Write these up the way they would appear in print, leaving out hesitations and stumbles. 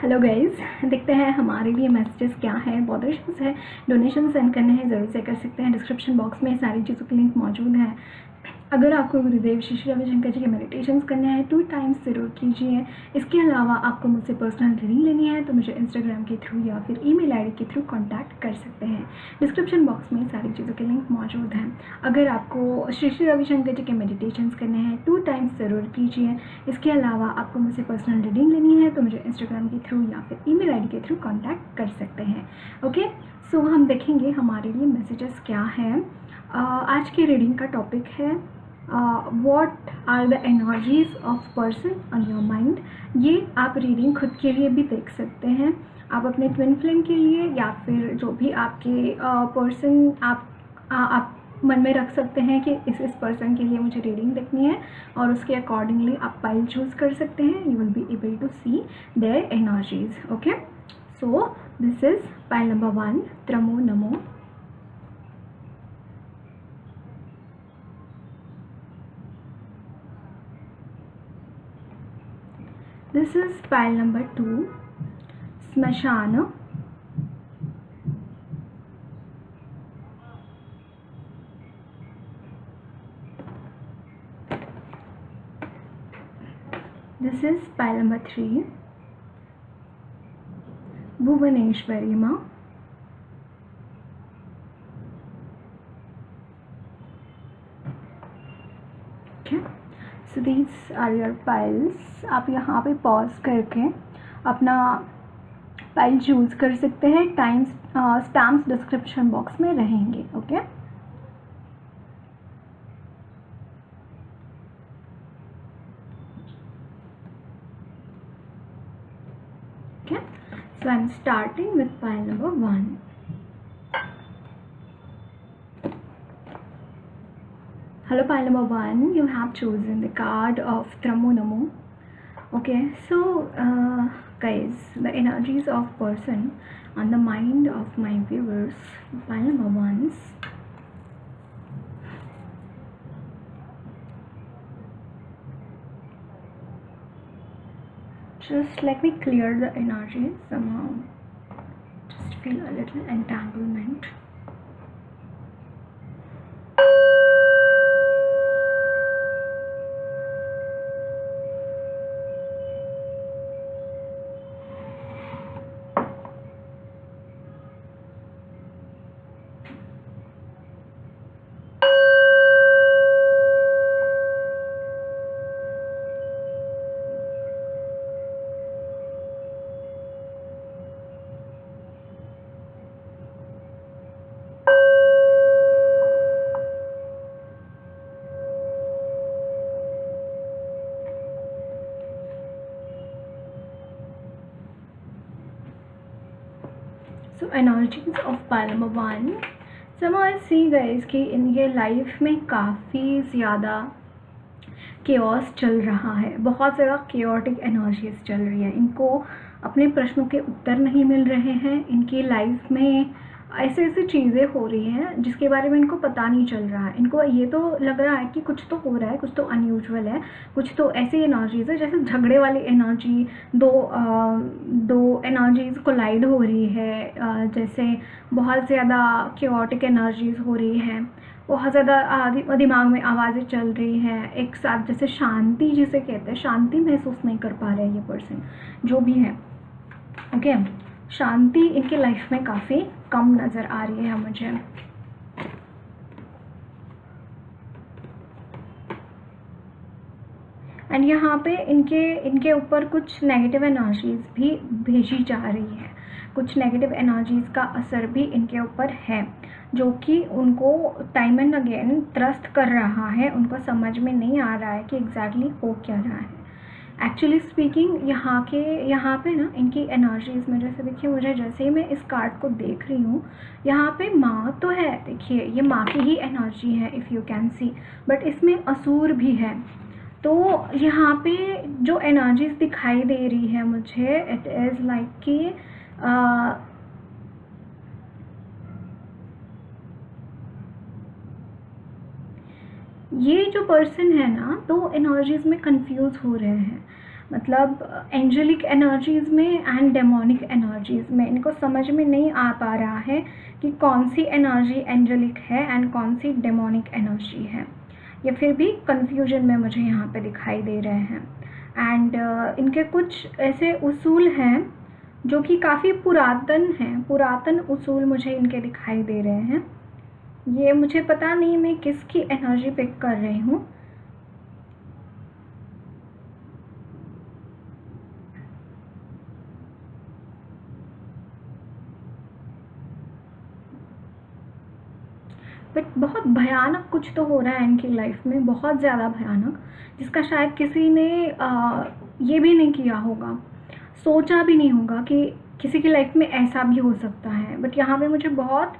Hello guys, देखते हैं हमारे लिए मैसेजेस क्या है। बहुत इश्यूज है, डोनेशन सेंड करने हैं ज़रूर से कर सकते हैं। डिस्क्रिप्शन बॉक्स में सारी चीज़ों के लिंक मौजूद हैं। अगर आपको गुरुदेव श्री श्री रविशंकर जी के मेडिटेशंस करने हैं 2 टाइम्स ज़रूर कीजिए। इसके अलावा आपको मुझसे पर्सनल रीडिंग लेनी है तो मुझे इंस्टाग्राम के थ्रू या फिर ईमेल आईडी के थ्रू कांटेक्ट कर सकते हैं। डिस्क्रिप्शन बॉक्स में सारी चीज़ों के लिंक मौजूद हैं। अगर आपको श्री श्री रविशंकर जी के मेडिटेशंस करने हैं 2 टाइम्स ज़रूर कीजिए। इसके अलावा आपको मुझसे पर्सनल रीडिंग लेनी है तो मुझे इंस्टाग्राम के थ्रू या फिर ईमेल आईडी के थ्रू कांटेक्ट कर सकते हैं। ओके, सो हम देखेंगे हमारे लिए मैसेजेस क्या हैं। आज की रीडिंग का टॉपिक है what are the energies of person on your mind. ये आप रीडिंग खुद के लिए भी देख सकते हैं, आप अपने ट्विन फ्लेम के लिए या फिर जो भी आपके पर्सन आप मन में रख सकते हैं कि इस पर्सन के लिए मुझे रीडिंग देखनी है और उसके अकॉर्डिंगली आप पाइल चूज़ कर सकते हैं। You will be able to see their energies. Okay, so this is pile number 1, त्रमो नमो। This is pile number 2, Smashana. This is pile number 3, Bhuvaneshwari Ma. Okay, so these are your piles. आप यहाँ पे pause करके अपना pile choose कर सकते हैं। टाइम्स स्टैम्प्स डिस्क्रिप्शन बॉक्स में रहेंगे। Okay, okay, so I'm starting with pile number 1. Hello, pile number 1, you have chosen the card of Tramo Namo. Okay, so guys, the energies of person on the mind of my viewers, pile number 1s. Just let me clear the energy somehow. Just feel a little entanglement. So energies of pile number 1. Somehow I see guys कि इनके life में काफ़ी ज़्यादा chaos चल रहा है, बहुत ज़्यादा केओटिक एनर्जीज चल रही है। इनको अपने प्रश्नों के उत्तर नहीं मिल रहे हैं। इनकी लाइफ में ऐसे ऐसी चीज़ें हो रही हैं जिसके बारे में इनको पता नहीं चल रहा है। इनको ये तो लग रहा है कि कुछ तो हो रहा है, कुछ तो अनयूजुअल है, कुछ तो ऐसी एनर्जीज है जैसे झगड़े वाली एनर्जी, दो एनर्जीज कोलाइड हो रही है, जैसे बहुत ज़्यादा केओटिक एनर्जीज हो रही है, बहुत ज़्यादा दिमाग में आवाज़ें चल रही हैं एक साथ, जैसे शांति जिसे कहते हैं, शांति महसूस नहीं कर पा रहे हैं ये पर्सन जो भी है। ओके, शांति इनके लाइफ में काफ़ी कम नज़र आ रही है मुझे। एंड यहाँ पे इनके ऊपर कुछ नेगेटिव एनर्जीज भी भेजी जा रही है। कुछ नेगेटिव एनर्जीज का असर भी इनके ऊपर है जो कि उनको टाइम एंड अगेन त्रस्त कर रहा है। उनको समझ में नहीं आ रहा है कि एग्जैक्टली हो क्या रहा है। एक्चुअली स्पीकिंग यहाँ पे ना इनकी एनर्जीज में जैसे देखिए, मुझे जैसे ही मैं इस कार्ड को देख रही हूँ यहाँ पे माँ तो है, देखिए ये माँ की ही एनर्जी है if you can see, but इसमें असुर भी है। तो यहाँ पे जो एनर्जीज दिखाई दे रही है मुझे, इट इज़ लाइक कि ये जो पर्सन है ना, तो एनर्जीज में कंफ्यूज हो रहे हैं। मतलब एंजेलिक एनर्जीज़ में एंड डेमोनिक एनर्जीज़ में इनको समझ में नहीं आ पा रहा है कि कौन सी एनर्जी एंजेलिक है एंड कौन सी डेमोनिक एनर्जी है। ये फिर भी कन्फ्यूजन में मुझे यहाँ पे दिखाई दे रहे हैं। एंड इनके कुछ ऐसे उसूल हैं जो कि काफ़ी पुरातन हैं, पुरातन उसूल मुझे इनके दिखाई दे रहे हैं। ये मुझे पता नहीं मैं किसकी एनर्जी पिक कर रही हूँ। बट बहुत भयानक कुछ तो हो रहा है इनकी लाइफ में, बहुत ज़्यादा भयानक, जिसका शायद किसी ने ये भी नहीं किया होगा, सोचा भी नहीं होगा कि किसी की लाइफ में ऐसा भी हो सकता है। बट यहाँ पे मुझे बहुत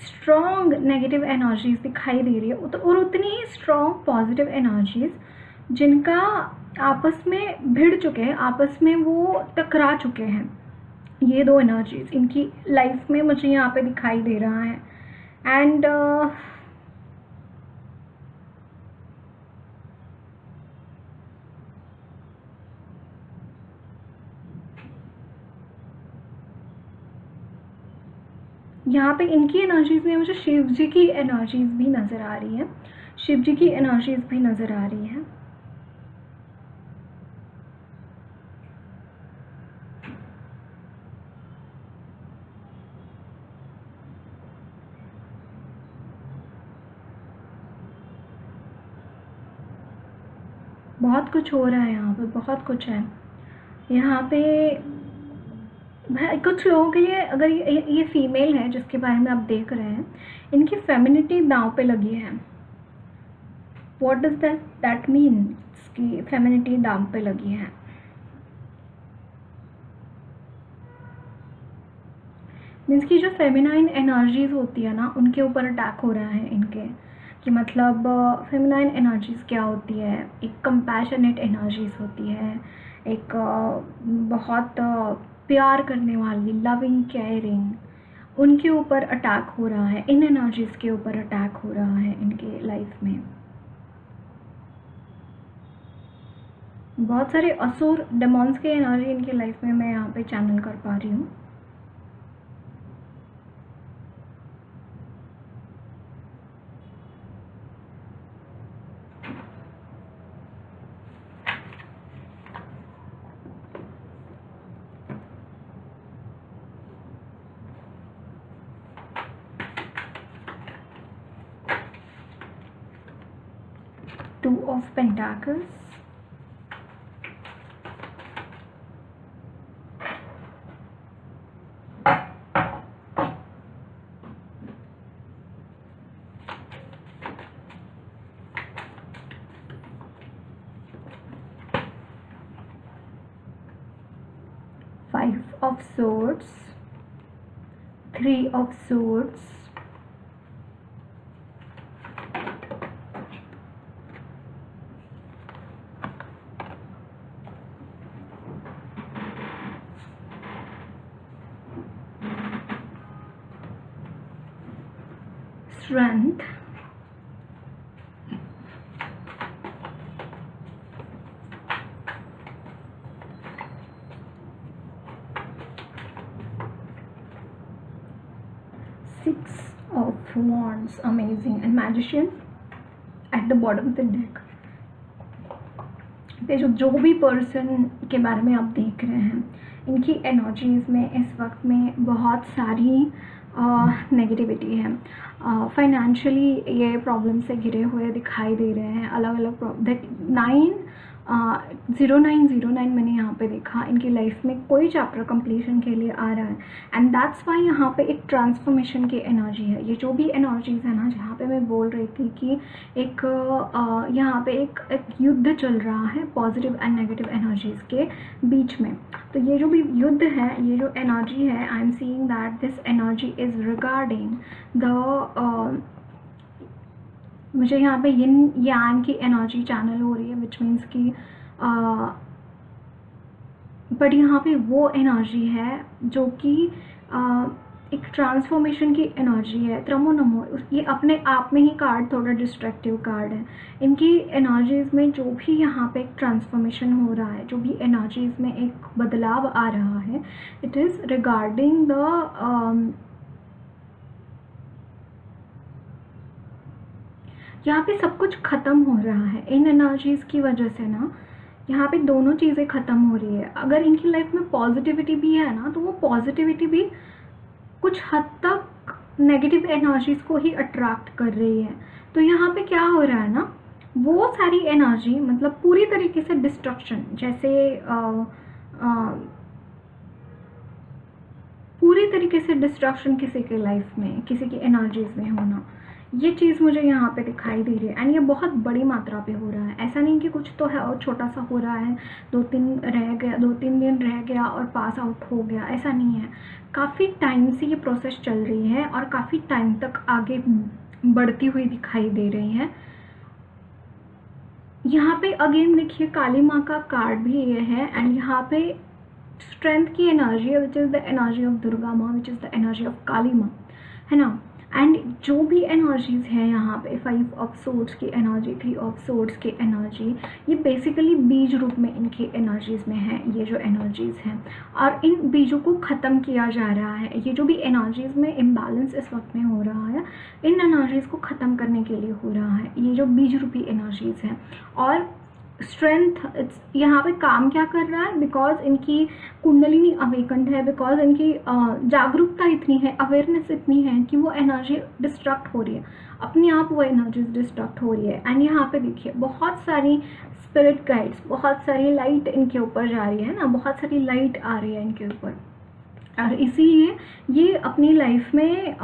स्ट्रॉन्ग नेगेटिव एनर्जीज दिखाई दे रही है और उतनी ही स्ट्रॉन्ग पॉजिटिव एनर्जीज जिनका आपस में भिड़ चुके हैं, आपस में वो टकरा चुके हैं। ये दो एनर्जीज इनकी लाइफ में मुझे यहाँ पे दिखाई दे रहा है। एंड यहाँ पे इनकी एनर्जीज में मुझे शिव जी की एनर्जीज भी नज़र आ रही है, शिव जी की एनर्जीज भी नज़र आ रही है। बहुत कुछ हो रहा है यहाँ पे, बहुत कुछ है यहाँ पे। कुछ लोगों के लिए, अगर ये फीमेल है जिसके बारे में आप देख रहे हैं, इनकी फेमिनिटी दांव पे लगी है। व्हाट डज दैट मीन कि फेमिनिटी दांव पे लगी है? मीन्स की जो फेमिनाइन एनर्जीज होती है ना, उनके ऊपर अटैक हो रहा है इनके, कि मतलब फेमिनाइन एनर्जीज क्या होती है, एक कंपैशनेट एनर्जीज होती है, एक बहुत प्यार करने वाली, लविंग, केयरिंग, उनके ऊपर अटैक हो रहा है, इन एनर्जीज के ऊपर अटैक हो रहा है इनके लाइफ में। बहुत सारे असुर डेमॉन्स की एनर्जी इनकी लाइफ में मैं यहाँ पे चैनल कर पा रही हूँ। Two of Pentacles, Five of Swords, Three of Swords, Strength, Six of Wands, amazing, and Magician at the bottom of the deck। जो भी पर्सन के बारे में आप देख रहे हैं, इनकी एनर्जीज़ में इस वक्त में बहुत सारी नेगेटिविटी है। फाइनेंशियली ये प्रॉब्लम से घिरे हुए दिखाई दे रहे हैं। अलग अलग दैट 0909 मैंने यहाँ पे देखा, इनकी लाइफ में कोई चैप्टर कंप्लीशन के लिए आ रहा है, एंड दैट्स वाई यहाँ पे एक ट्रांसफॉर्मेशन की एनर्जी है। ये जो भी एनर्जीज़ है ना, जहाँ पे मैं बोल रही थी कि एक यहाँ पे एक युद्ध चल रहा है पॉजिटिव एंड नेगेटिव एनर्जीज़ के बीच में। तो ये जो भी युद्ध है, ये जो एनर्जी है, I am seeing that this energy is regarding the मुझे यहाँ पे यिन यांग की एनर्जी चैनल हो रही है, विच मीन्स कि बट यहाँ पे वो एनर्जी है जो कि एक ट्रांसफॉर्मेशन की एनर्जी है। त्रमो नमो, ये अपने आप में ही कार्ड थोड़ा डिस्ट्रक्टिव कार्ड है। इनकी एनर्जीज में जो भी यहाँ पे एक ट्रांसफॉर्मेशन हो रहा है, जो भी एनर्जीज में एक बदलाव आ रहा है, इट इज़ रिगार्डिंग द यहाँ पे सब कुछ ख़त्म हो रहा है इन एनर्जीज़ की वजह से ना। यहाँ पे दोनों चीज़ें ख़त्म हो रही है। अगर इनकी लाइफ में पॉजिटिविटी भी है ना, तो वो पॉजिटिविटी भी कुछ हद तक नेगेटिव एनर्जीज़ को ही अट्रैक्ट कर रही है। तो यहाँ पे क्या हो रहा है ना, वो सारी एनर्जी मतलब पूरी तरीके से डिस्ट्रक्शन, जैसे पूरी तरीके से डिस्ट्रक्शन किसी के लाइफ में, किसी की एनर्जीज में होना, ये चीज़ मुझे यहाँ पे दिखाई दे रही है। एंड ये बहुत बड़ी मात्रा पे हो रहा है। ऐसा नहीं कि कुछ तो है और छोटा सा हो रहा है, 2-3 दिन रह गया और पास आउट हो गया, ऐसा नहीं है। काफ़ी टाइम से ये प्रोसेस चल रही है और काफ़ी टाइम तक आगे बढ़ती हुई दिखाई दे रही है। यहाँ पे अगेन देखिए काली माँ का कार्ड भी ये है। एंड यहाँ पे स्ट्रेंथ की एनर्जी है, which is the energy of Durga Maa, which is the energy of Kali Maa, है ना। एंड जो भी एनर्जीज़ है यहाँ पे, 5 ऑफ सोर्ड्स की एनर्जी, 3 ऑफ सोर्ड्स की एनर्जी, ये बेसिकली बीज रूप में इनकी एनर्जीज़ में है ये जो एनर्जीज़ हैं। और इन बीजों को ख़त्म किया जा रहा है। ये जो भी एनर्जीज़ में इम्बैलेंस इस वक्त में हो रहा है, इन एनर्जीज़ को ख़त्म करने के लिए हो रहा है, ये जो बीज रूपी एनर्जीज़ हैं। और स्ट्रेंथ यहाँ पे काम क्या कर रहा है, बिकॉज इनकी कुंडलिनी अवेकंड है, बिकॉज इनकी जागरूकता इतनी है, अवेयरनेस इतनी है कि वो एनर्जी डिस्ट्रक्ट हो रही है, अपने आप वो एनर्जीज डिस्ट्रक्ट हो रही है। एंड यहाँ पे देखिए बहुत सारी स्पिरिट गाइड्स, बहुत सारी लाइट इनके ऊपर जा रही है ना, बहुत सारी लाइट आ रही है इनके ऊपर। और इसीलिए ये अपनी लाइफ में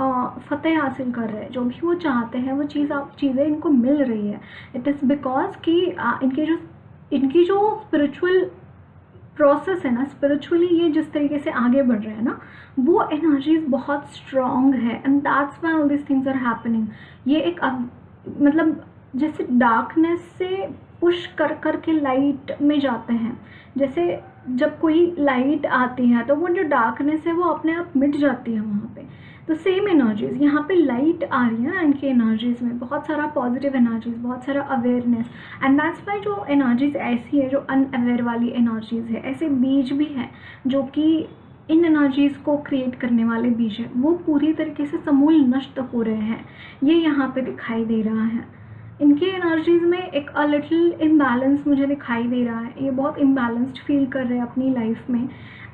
फतेह हासिल कर रहे हैं। जो भी वो चाहते हैं वो चीज़ें इनको मिल रही है। इट इज़ बिकॉज कि इनकी जो स्पिरिचुअल प्रोसेस है ना, स्पिरिचुअली ये जिस तरीके से आगे बढ़ रहे हैं ना, वो एनर्जीज बहुत स्ट्रॉन्ग है। And that's why all this things are happening. ये एक मतलब जैसे डार्कनेस से पुश कर कर के लाइट में जाते हैं। जैसे जब कोई लाइट आती है तो वो जो डार्कनेस है वो अपने आप मिट जाती है वहाँ पे। तो सेम एनर्जीज यहाँ पे लाइट आ रही है ना इनकी एनर्जीज में, बहुत सारा पॉजिटिव एनर्जीज, बहुत सारा अवेयरनेस। एंड दैट्स वाई जो एनर्जीज ऐसी है, जो अनअवेयर वाली एनर्जीज है, ऐसे बीज भी हैं जो कि इन एनर्जीज को क्रिएट करने वाले बीज हैं, वो पूरी तरीके से समूल नष्ट हो रहे हैं। ये यहाँ पे दिखाई दे रहा है। इनकी एनर्जीज में एक लिटिल इम्बैलेंस मुझे दिखाई दे रहा है। ये बहुत इम्बैलेंस्ड फील कर रहे हैं अपनी लाइफ में,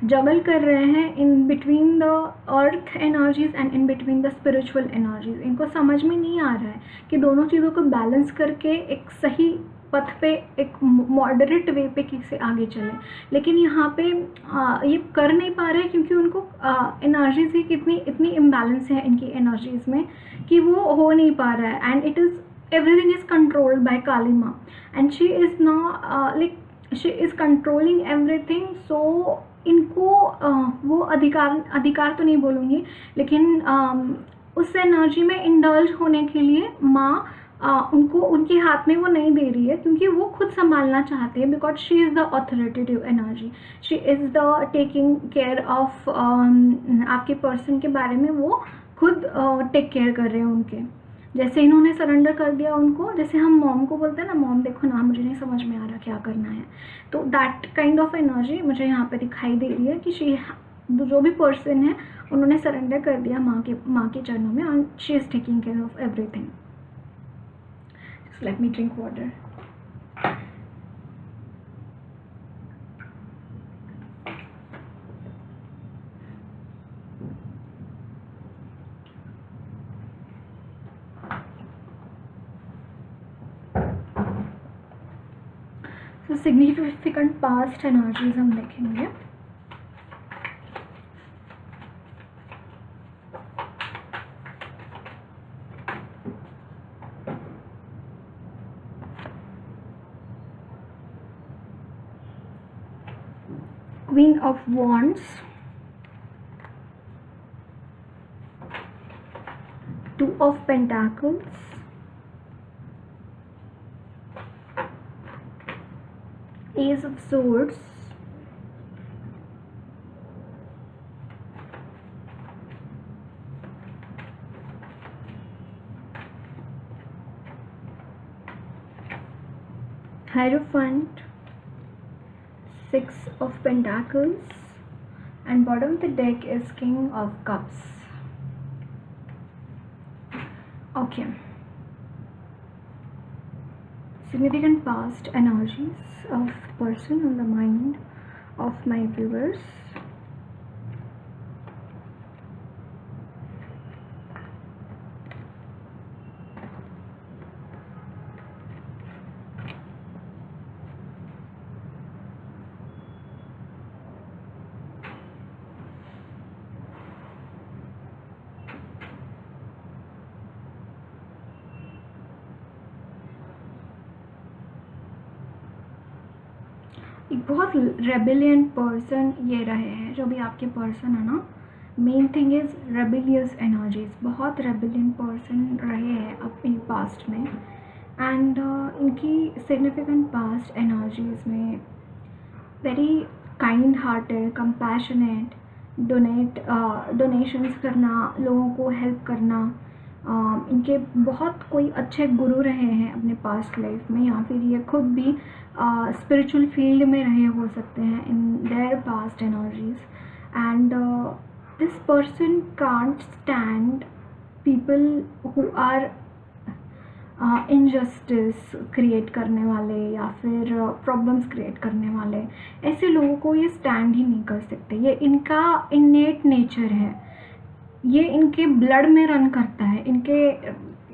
जगल कर रहे हैं in between the earth energies and in between the spiritual energies. इनको समझ में नहीं आ रहा है कि दोनों चीज़ों को बैलेंस करके एक सही पथ पे, एक मॉडरेट वे पे कैसे आगे चले। लेकिन यहाँ पे ये कर नहीं पा रहे क्योंकि उनको एनर्जीज ही इतनी इम्बैलेंस है इनकी एनर्जीज में कि वो हो नहीं पा रहा है। And it is everything is controlled by Kali Ma, and she is not she is controlling everything. So इनको वो अधिकार तो नहीं बोलूँगी, लेकिन उस एनर्जी में इंडल्ज होने के लिए माँ उनको उनके हाथ में वो नहीं दे रही है, क्योंकि वो खुद संभालना चाहते हैं। Because she is the authoritative energy, she is the taking care of आपके पर्सन के बारे में वो खुद टेक केयर कर रहे हैं उनके। जैसे इन्होंने सरेंडर कर दिया उनको, जैसे हम मॉम को बोलते हैं ना, मॉम देखो ना मुझे नहीं समझ में आ रहा क्या करना है। तो दैट काइंड ऑफ एनर्जी मुझे यहाँ पे दिखाई दे रही है कि जो भी पर्सन है उन्होंने सरेंडर कर दिया माँ के चरणों में, and she is taking care of everything. Just let me drink water. तो सिग्निफिकेंट पास्ट एनर्जीज हम देखेंगे। Queen of wands, 2 of pentacles, Ace of Swords, Hierophant, Six of Pentacles, and bottom of the deck is King of Cups. Okay. Significant past energies of person on the mind of my viewers. एक बहुत रेबिलियंट person ये रहे हैं जो भी आपके person है ना. Main thing is rebellious energies. बहुत रेबिलियंट पर्सन रहे हैं अपने पास्ट में. एंड इनकी सिग्निफिकेंट पास्ट एनर्जीज में very kind hearted, compassionate, donations करना, लोगों को हेल्प करना. इनके बहुत कोई अच्छे गुरु रहे हैं अपने पास्ट लाइफ में, या फिर ये खुद भी स्पिरिचुअल फील्ड में रहे हो सकते हैं in their past energies. And this person can't stand people who are injustice create करने वाले या फिर प्रॉब्लम्स क्रिएट करने वाले. ऐसे लोगों को ये स्टैंड ही नहीं कर सकते. ये इनका इनेट नेचर है. ये इनके ब्लड में रन करता है.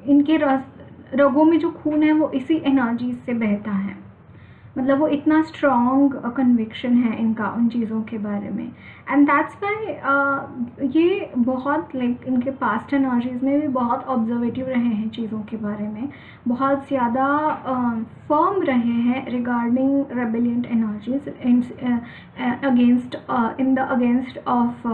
इनके रगों में जो खून है वो इसी एनर्जी से बहता है. मतलब वो इतना स्ट्रॉन्ग कन्विक्शन है इनका उन चीज़ों के बारे में. एंड दैट्स वाई ये बहुत लाइक इनके पास्ट एनर्जीज में भी बहुत ऑब्जर्वेटिव रहे हैं चीज़ों के बारे में. बहुत ज़्यादा फर्म रहे हैं regarding rebellious energies against in the against of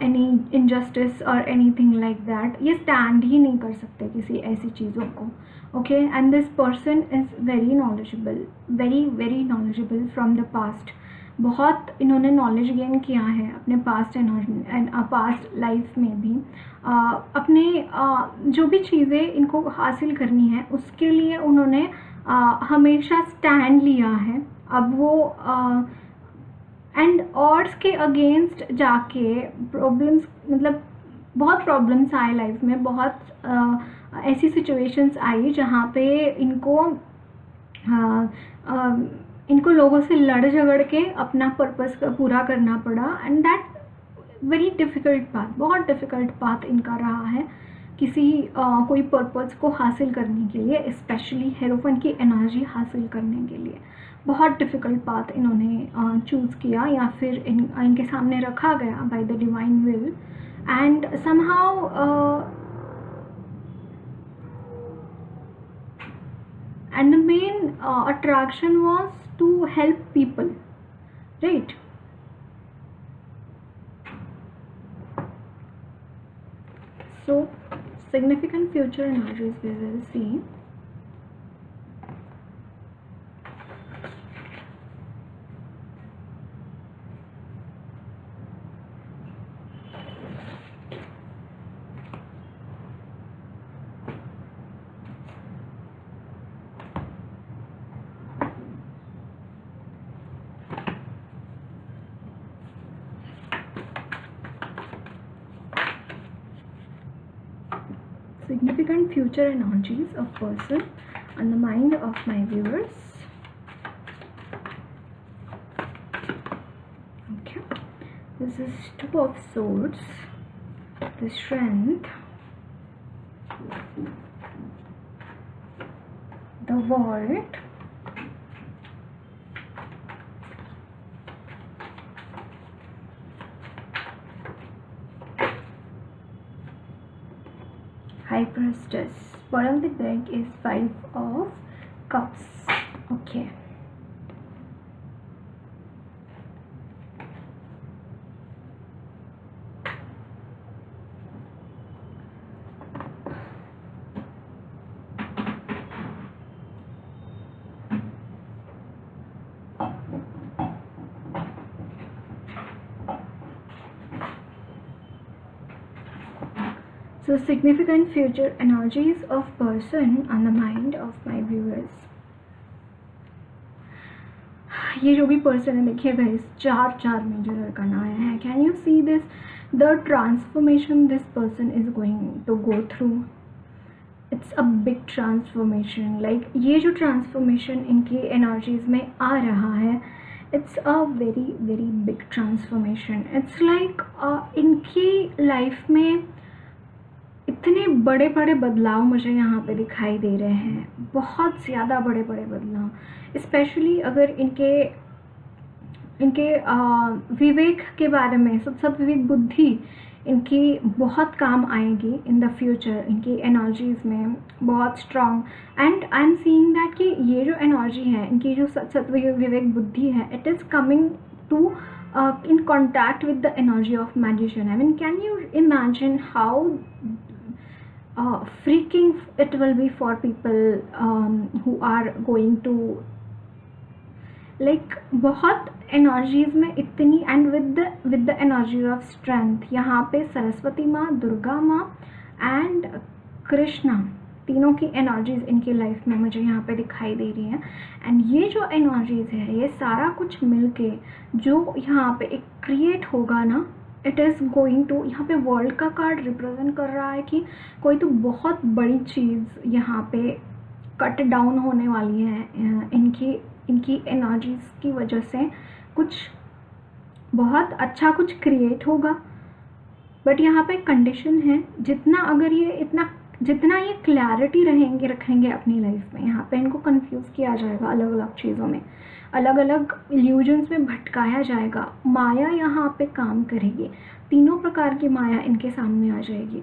any injustice और एनीथिंग लाइक दैट. ये स्टैंड ही नहीं कर सकते किसी ऐसी चीज़ों को. Okay, and this person is very knowledgeable, very knowledgeable from the past. बहुत इन्होंने नॉलेज गेन किया है अपने पास्ट एंड पास्ट लाइफ में भी. अपने जो भी चीज़ें इनको हासिल करनी है उसके लिए उन्होंने हमेशा स्टैंड लिया है. अब वो एंड ऑड्स के अगेंस्ट जाके प्रॉब्लम्स, मतलब बहुत प्रॉब्लम्स आए लाइफ में. बहुत ऐसी सिचुएशंस आई जहाँ पे इनको लोगों से लड़ झगड़ के अपना पर्पस पूरा करना पड़ा. And that very difficult path, बहुत डिफ़िकल्ट पाथ इनका रहा है किसी कोई पर्पस को हासिल करने के लिए, स्पेशली हेरोफेंट की एनर्जी हासिल करने के लिए. बहुत डिफ़िकल्ट पाथ इन्होंने चूज़ किया या फिर इनके सामने रखा गया by the divine will. And somehow and the main attraction was to help people, right? So significant future energies we will see. Significant future energies of person on the mind of my viewers. Okay, this is Two of Swords, the Strength, the World, High Priestess. Bottom of the deck is Five of Cups. Okay. So significant future energies of person on the mind of my viewers. ये जो भी person है, देखिए guys, 4 major arcana आया है। Can you see this, the transformation this person is going to go through, it's a big transformation. Like ये जो transformation इनकी एनर्जीज में आ रहा है, it's a very very big transformation. It's like इनकी लाइफ में इतने बड़े बड़े बदलाव मुझे यहाँ पे दिखाई दे रहे हैं, बहुत ज़्यादा बड़े बड़े बदलाव। स्पेशली अगर इनके विवेक के बारे में, सद्विवेक बुद्धि इनकी बहुत काम आएगी इन द फ्यूचर, इनकी एनर्जीज में बहुत strong. And I am seeing that कि ये जो एनर्जी है, इनकी जो सद्विवेक बुद्धि है, it is coming to in contact with the energy of magician. I mean, can you imagine how freaking it will be for people who are going to like बहुत एनर्जीज में इतनी, and with the energy of strength. यहाँ पे सरस्वती माँ, दुर्गा माँ and Krishna, तीनों की energies इनकी लाइफ में मुझे यहाँ पे दिखाई दे रही हैं। एंड ये जो एनर्जीज है, ये सारा कुछ मिलके जो यहाँ पे एक क्रिएट होगा ना, इट इज़ गोइंग टू, यहाँ पे वर्ल्ड का कार्ड रिप्रेजेंट कर रहा है कि कोई तो बहुत बड़ी चीज़ यहाँ पे कट डाउन होने वाली है इनकी एनर्जीज की वजह से। कुछ बहुत अच्छा कुछ क्रिएट होगा, बट यहाँ पे कंडीशन है, जितना ये क्लैरिटी रखेंगे अपनी लाइफ में, यहाँ पे इनको कंफ्यूज किया जाएगा अलग अलग चीज़ों में, अलग अलग इल्यूजन्स में भटकाया जाएगा। माया यहाँ पे काम करेगी, तीनों प्रकार की माया इनके सामने आ जाएगी,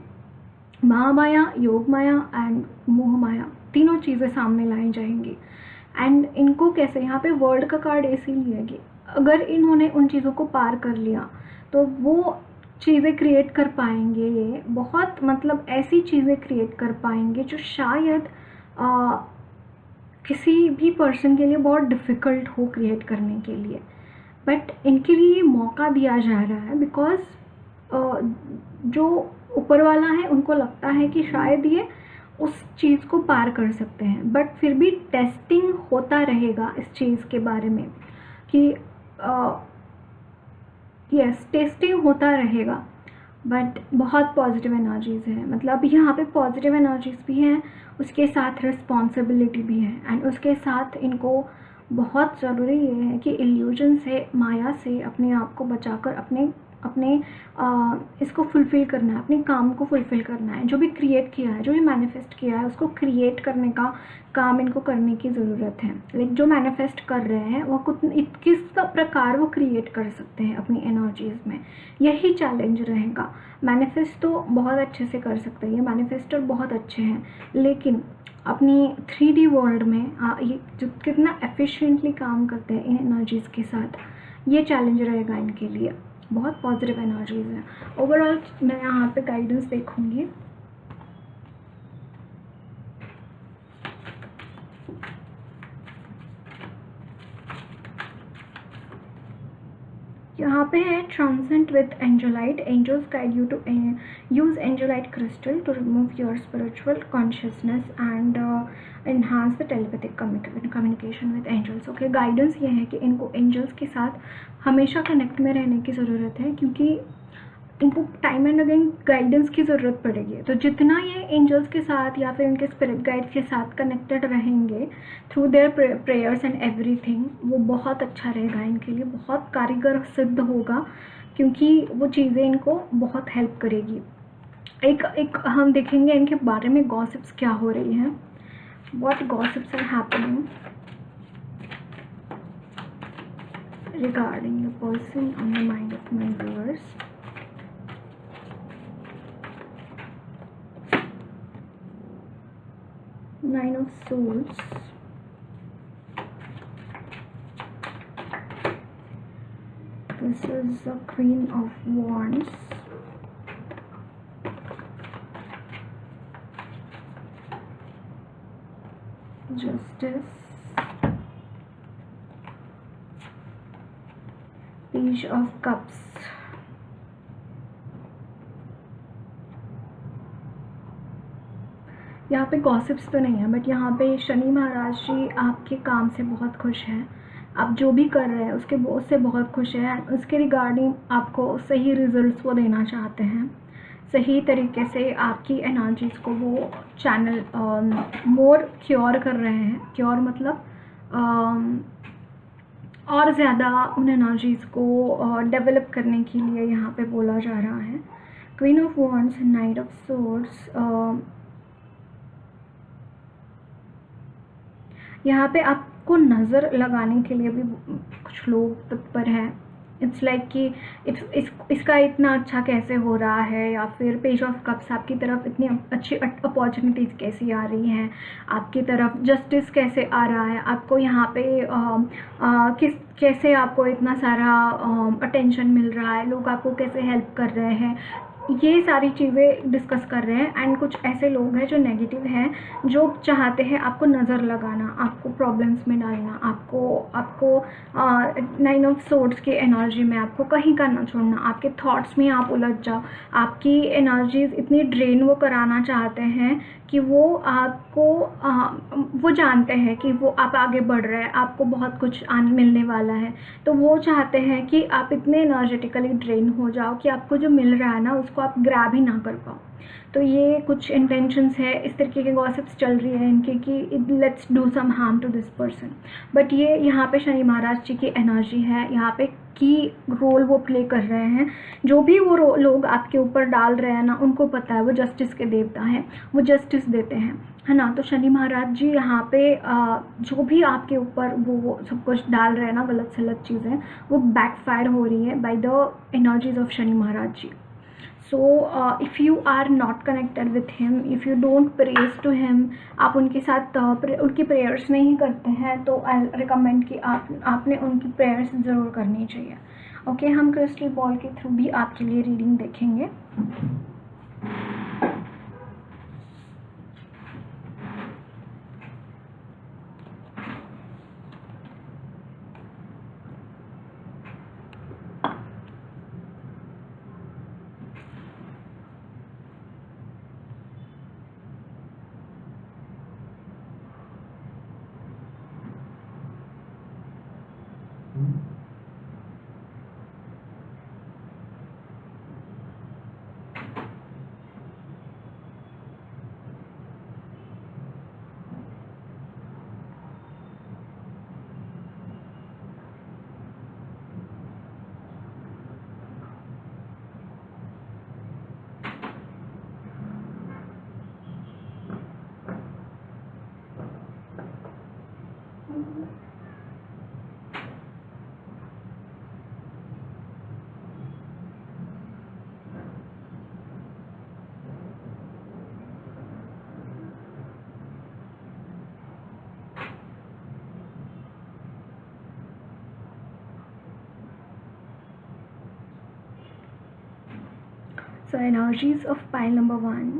महामाया, योग माया एंड मोह माया, तीनों चीज़ें सामने लाई जाएंगी। एंड इनको कैसे, यहाँ पे वर्ल्ड का कार्ड इसीलिए है कि अगर इन्होंने उन चीज़ों को पार कर लिया तो वो चीज़ें क्रिएट कर पाएंगे, ये बहुत मतलब ऐसी चीज़ें क्रिएट कर पाएंगे जो शायद किसी भी पर्सन के लिए बहुत डिफ़िकल्ट हो क्रिएट करने के लिए। बट इनके लिए ये मौका दिया जा रहा है, बिकॉज जो ऊपर वाला है उनको लगता है कि शायद ये उस चीज़ को पार कर सकते हैं। बट फिर भी टेस्टिंग होता रहेगा इस चीज़ के बारे में कि यस, टेस्टिंग होता रहेगा। बट बहुत पॉजिटिव एनर्जीज़ है, मतलब यहाँ पे पॉजिटिव एनर्जीज़ भी हैं, उसके साथ रिस्पॉन्सिबिलिटी भी है। एंड उसके साथ इनको बहुत ज़रूरी ये है कि इल्यूजन से, माया से अपने आप को बचाकर अपने इसको फुलफ़िल करना है, अपने काम को फुलफ़िल करना है। जो भी क्रिएट किया है, जो भी मैनिफेस्ट किया है, उसको क्रिएट करने का काम इनको करने की ज़रूरत है। लाइक जो मैनिफेस्ट कर रहे हैं वो किस प्रकार वो क्रिएट कर सकते हैं अपनी एनर्जीज़ में, यही चैलेंज रहेगा। मैनिफेस्ट तो बहुत अच्छे से कर सकते हैं, ये मैनिफेस्टर बहुत अच्छे हैं, लेकिन अपनी 3D वर्ल्ड में ये जो कितना एफिशिएंटली काम करते हैं इन एनर्जीज़ के साथ, ये चैलेंज रहेगा इनके लिए। बहुत पॉजिटिव एनर्जीज़ हैं। ओवरऑल मैं यहाँ पे गाइडेंस देखूँगी। यहाँ पे है transcend with angelite, angels guide you to use angelite crystal to remove your spiritual consciousness and enhance the telepathic communication with angels. Okay, guidance ये है कि इनको एंजल्स के साथ हमेशा कनेक्ट में रहने की ज़रूरत है, क्योंकि इनको टाइम एंड अगेन गाइडेंस की ज़रूरत पड़ेगी। तो जितना ये एंजल्स के साथ या फिर उनके स्पिरिट गाइड्स के साथ कनेक्टेड रहेंगे through their prayers and everything, वो बहुत अच्छा रहेगा इनके लिए, बहुत कारीगर सिद्ध होगा, क्योंकि वो चीज़ें इनको बहुत हेल्प करेगी। एक हम देखेंगे इनके बारे में गॉसिप्स क्या हो रही हैं, what gossips are happening regarding the person on the mind of my viewers. Nine of Swords, this is the Queen of Wands, Justice, Page of Cups, यहाँ पे गॉसिप्स तो नहीं है, बट यहाँ पे शनि महाराज जी आपके काम से बहुत खुश हैं, आप जो भी कर रहे हैं उसके उससे बहुत खुश हैं, उसके रिगार्डिंग आपको सही रिजल्ट्स वो देना चाहते हैं। सही तरीके से आपकी एनर्जीज़ को वो चैनल मोर क्योर कर रहे हैं। क्योर मतलब और ज़्यादा उन एनर्जीज़ को डेवलप करने के लिए यहाँ पे बोला जा रहा है। Queen of wands, night of swords, यहाँ पे आपको नज़र लगाने के लिए भी कुछ लोग तत्पर हैं। इट्स लाइक कि इसका इतना अच्छा कैसे हो रहा है, या फिर पेज ऑफ कप्स आपकी तरफ इतनी अच्छी अपॉर्चुनिटीज़ कैसी आ रही हैं, आपकी तरफ जस्टिस कैसे आ रहा है, आपको यहाँ पे कैसे आपको इतना सारा अटेंशन मिल रहा है, लोग आपको कैसे हेल्प कर रहे हैं, ये सारी चीज़ें डिस्कस कर रहे हैं। एंड कुछ ऐसे लोग हैं जो नेगेटिव हैं, जो चाहते हैं आपको नज़र लगाना, आपको प्रॉब्लम्स में डालना, आपको नाइन ऑफ सोर्ड्स की एनर्जी में आपको कहीं का ना छोड़ना, आपके थॉट्स में आप उलझ जाओ, आपकी एनर्जीज इतनी ड्रेन वो कराना चाहते हैं कि वो आपको वो जानते हैं कि वो आप आगे बढ़ रहे हैं, आपको बहुत कुछ मिलने वाला है, तो वो चाहते हैं कि आप इतने एनर्जेटिकली ड्रेन हो जाओ कि आपको जो मिल रहा है ना उसको आप ग्रैब ही ना कर पाओ। तो ये कुछ इंटेंशंस है, इस तरीके के गॉसिप्स चल रही है इनके कि let's do some harm to this person. But ये यहाँ पे शनि महाराज जी की एनर्जी है, यहाँ पे की रोल वो प्ले कर रहे हैं। जो भी वो लोग आपके ऊपर डाल रहे हैं ना, उनको पता है वो जस्टिस के देवता हैं, वो जस्टिस देते हैं, है ना। तो शनि महाराज जी यहाँ पे जो भी आपके ऊपर वो सब कुछ डाल रहे हैं ना, गलत सलत चीज़ें, वो बैकफायर हो रही है by the energies of Shani Maharaj ji. So if you are not connected with him, if you don't praise to him, आप उनके साथ उनकी प्रेयर्स नहीं करते हैं, तो आई रिकमेंड कि आपने उनकी प्रेयर्स ज़रूर करनी चाहिए। ओके, हम क्रिस्टल बॉल के थ्रू भी आपके लिए रीडिंग देखेंगे। So energies of pile number 1.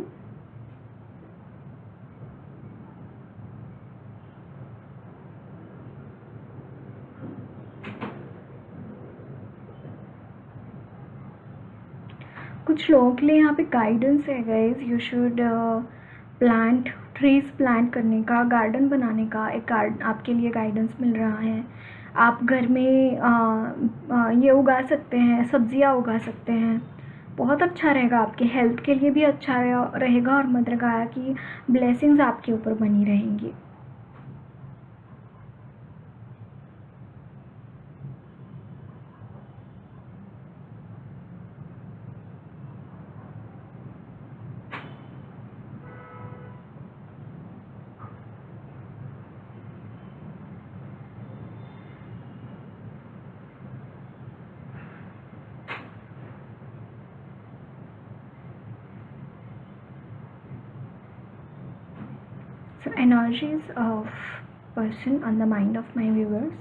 कुछ लोगों के लिए यहाँ पे गाइडेंस है guys, you should plant trees, plant करने का, गार्डन बनाने का एक गार्डन आपके लिए गाइडेंस मिल रहा है। आप घर में ये उगा सकते हैं, सब्जियां उगा सकते हैं, बहुत अच्छा रहेगा, आपके हेल्थ के लिए भी अच्छा रहेगा, और मदर गाया की ब्लेसिंग्स आपके ऊपर बनी रहेंगी। So energies of person on the mind of my viewers.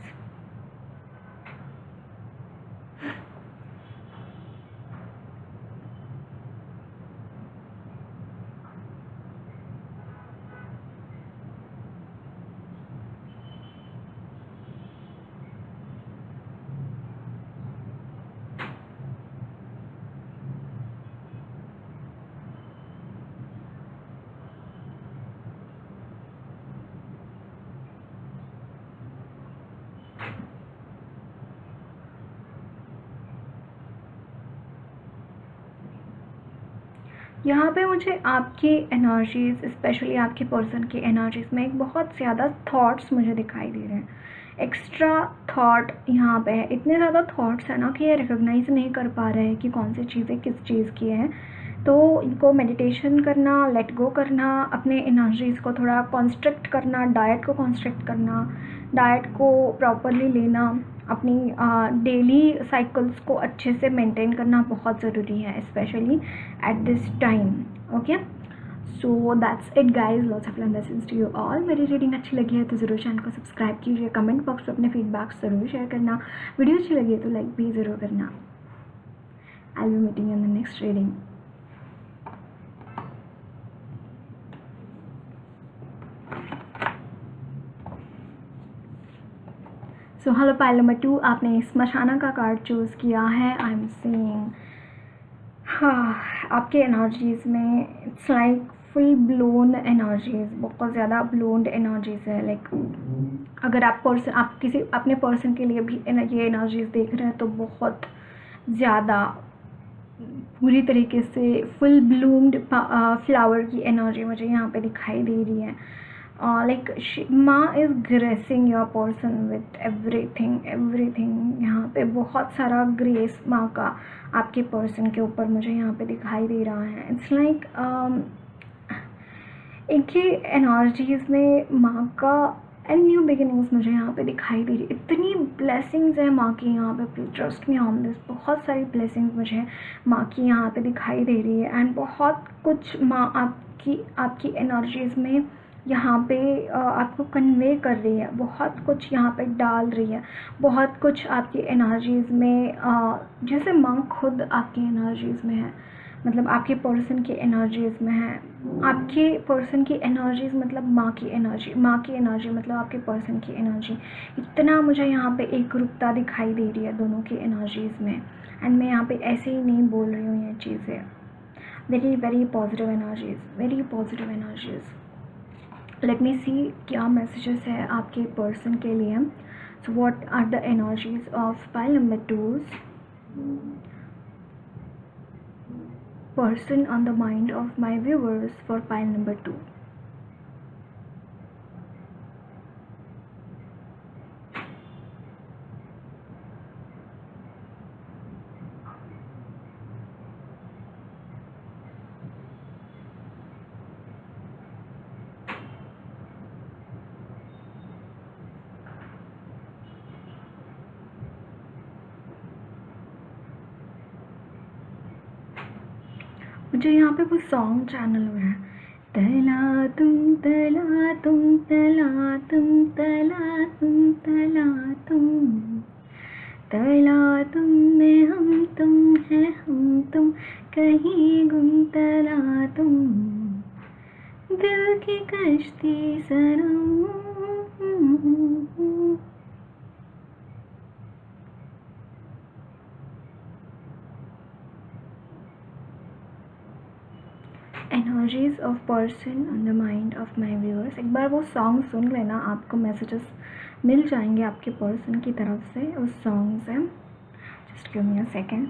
यहाँ पे मुझे आपकी एनर्जीज़, स्पेशली आपके पर्सन की एनर्जीज़ में एक बहुत ज़्यादा थॉट्स मुझे दिखाई दे रहे हैं। एक्स्ट्रा थॉट यहाँ पे है, इतने ज़्यादा थॉट्स हैं ना कि ये रिकॉग्नाइज़ नहीं कर पा रहे हैं कि कौन सी चीज़ें किस चीज़ की हैं। तो इनको मेडिटेशन करना, लेट गो करना, अपने एनर्जीज़ को थोड़ा कॉन्स्ट्रक्ट करना, डाइट को कॉन्स्ट्रक्ट करना, डाइट को प्रॉपरली लेना, अपनी डेली साइकिल्स को अच्छे से मेंटेन करना बहुत ज़रूरी है, specially at this time. Okay, so that's it guys, lots of love blessings to you all. मेरी रीडिंग अच्छी लगी है तो ज़रूर चैनल को सब्सक्राइब कीजिए, कमेंट बॉक्स में अपने फीडबैक्स ज़रूर शेयर करना, वीडियो अच्छी लगी है तो लाइक भी ज़रूर करना। I will be meeting in the next reading. So hello pile number 2, आपने स्मशाना का कार्ड चूज़ किया है। आई एम सीइंग आपके एनर्जीज़ में it's like full blown energies, बहुत ज़्यादा ब्लोन्ड एनर्जीज़ है। लाइक अगर आप किसी अपने पर्सन के लिए भी ये एनर्जीज़ देख रहे हैं तो बहुत ज़्यादा पूरी तरीके से फुल ब्लूम्ड फ्लावर की एनर्जी मुझे यहाँ पे दिखाई दे रही है। लाइक माँ is gracing your person with everything. यहाँ पे बहुत सारा ग्रेस माँ का आपके पर्सन के ऊपर मुझे यहाँ पे दिखाई दे रहा है। इट्स लाइक इनकी एनर्जीज़ में माँ का एंड न्यू बिगिनिंग्स मुझे यहाँ पे दिखाई दे रही। इतनी ब्लेसिंग्स है माँ की यहाँ पे, ट्रस्ट मी ऑन दिस, बहुत सारी ब्लेसिंग्स मुझे माँ की यहाँ पे दिखाई दे रही है। एंड बहुत कुछ माँ आपकी एनर्जीज़ में यहाँ पे आपको कन्वे कर रही है, बहुत कुछ यहाँ पे डाल रही है, बहुत कुछ आपकी एनर्जीज़ में जैसे माँ खुद आपकी एनर्जीज़ में है, मतलब आपके पर्सन की एनर्जीज़ में है। आपके पर्सन की एनर्जीज़ मतलब माँ की एनर्जी मतलब आपके पर्सन की एनर्जी। इतना मुझे यहाँ पे एक रूपता दिखाई दे रही है दोनों की एनर्जीज़ में। एंड मैं यहाँ पे ऐसे ही नहीं बोल रही हूँ ये चीज़ें, very positive energies. Let me see क्या मैसेजेस है आपके पर्सन के लिए। So what are the energies of pile number 2's person on the mind of my viewers for pile number 2. मुझे यहाँ पे वो सॉन्ग चैनल हुआ है, तला तुम तला तुम तला तुम तला तुम तला तुम तला तुम में हम तुम है हम तुम कहीं गुम तला तुम दिल की कश्ती सनम। Energies of person on the mind of my viewers. एक बार वो सॉन्ग सुन लेना, आपको मैसेजेस मिल जाएंगे आपके पर्सन की तरफ से उस सॉन्ग से। Just give me a second.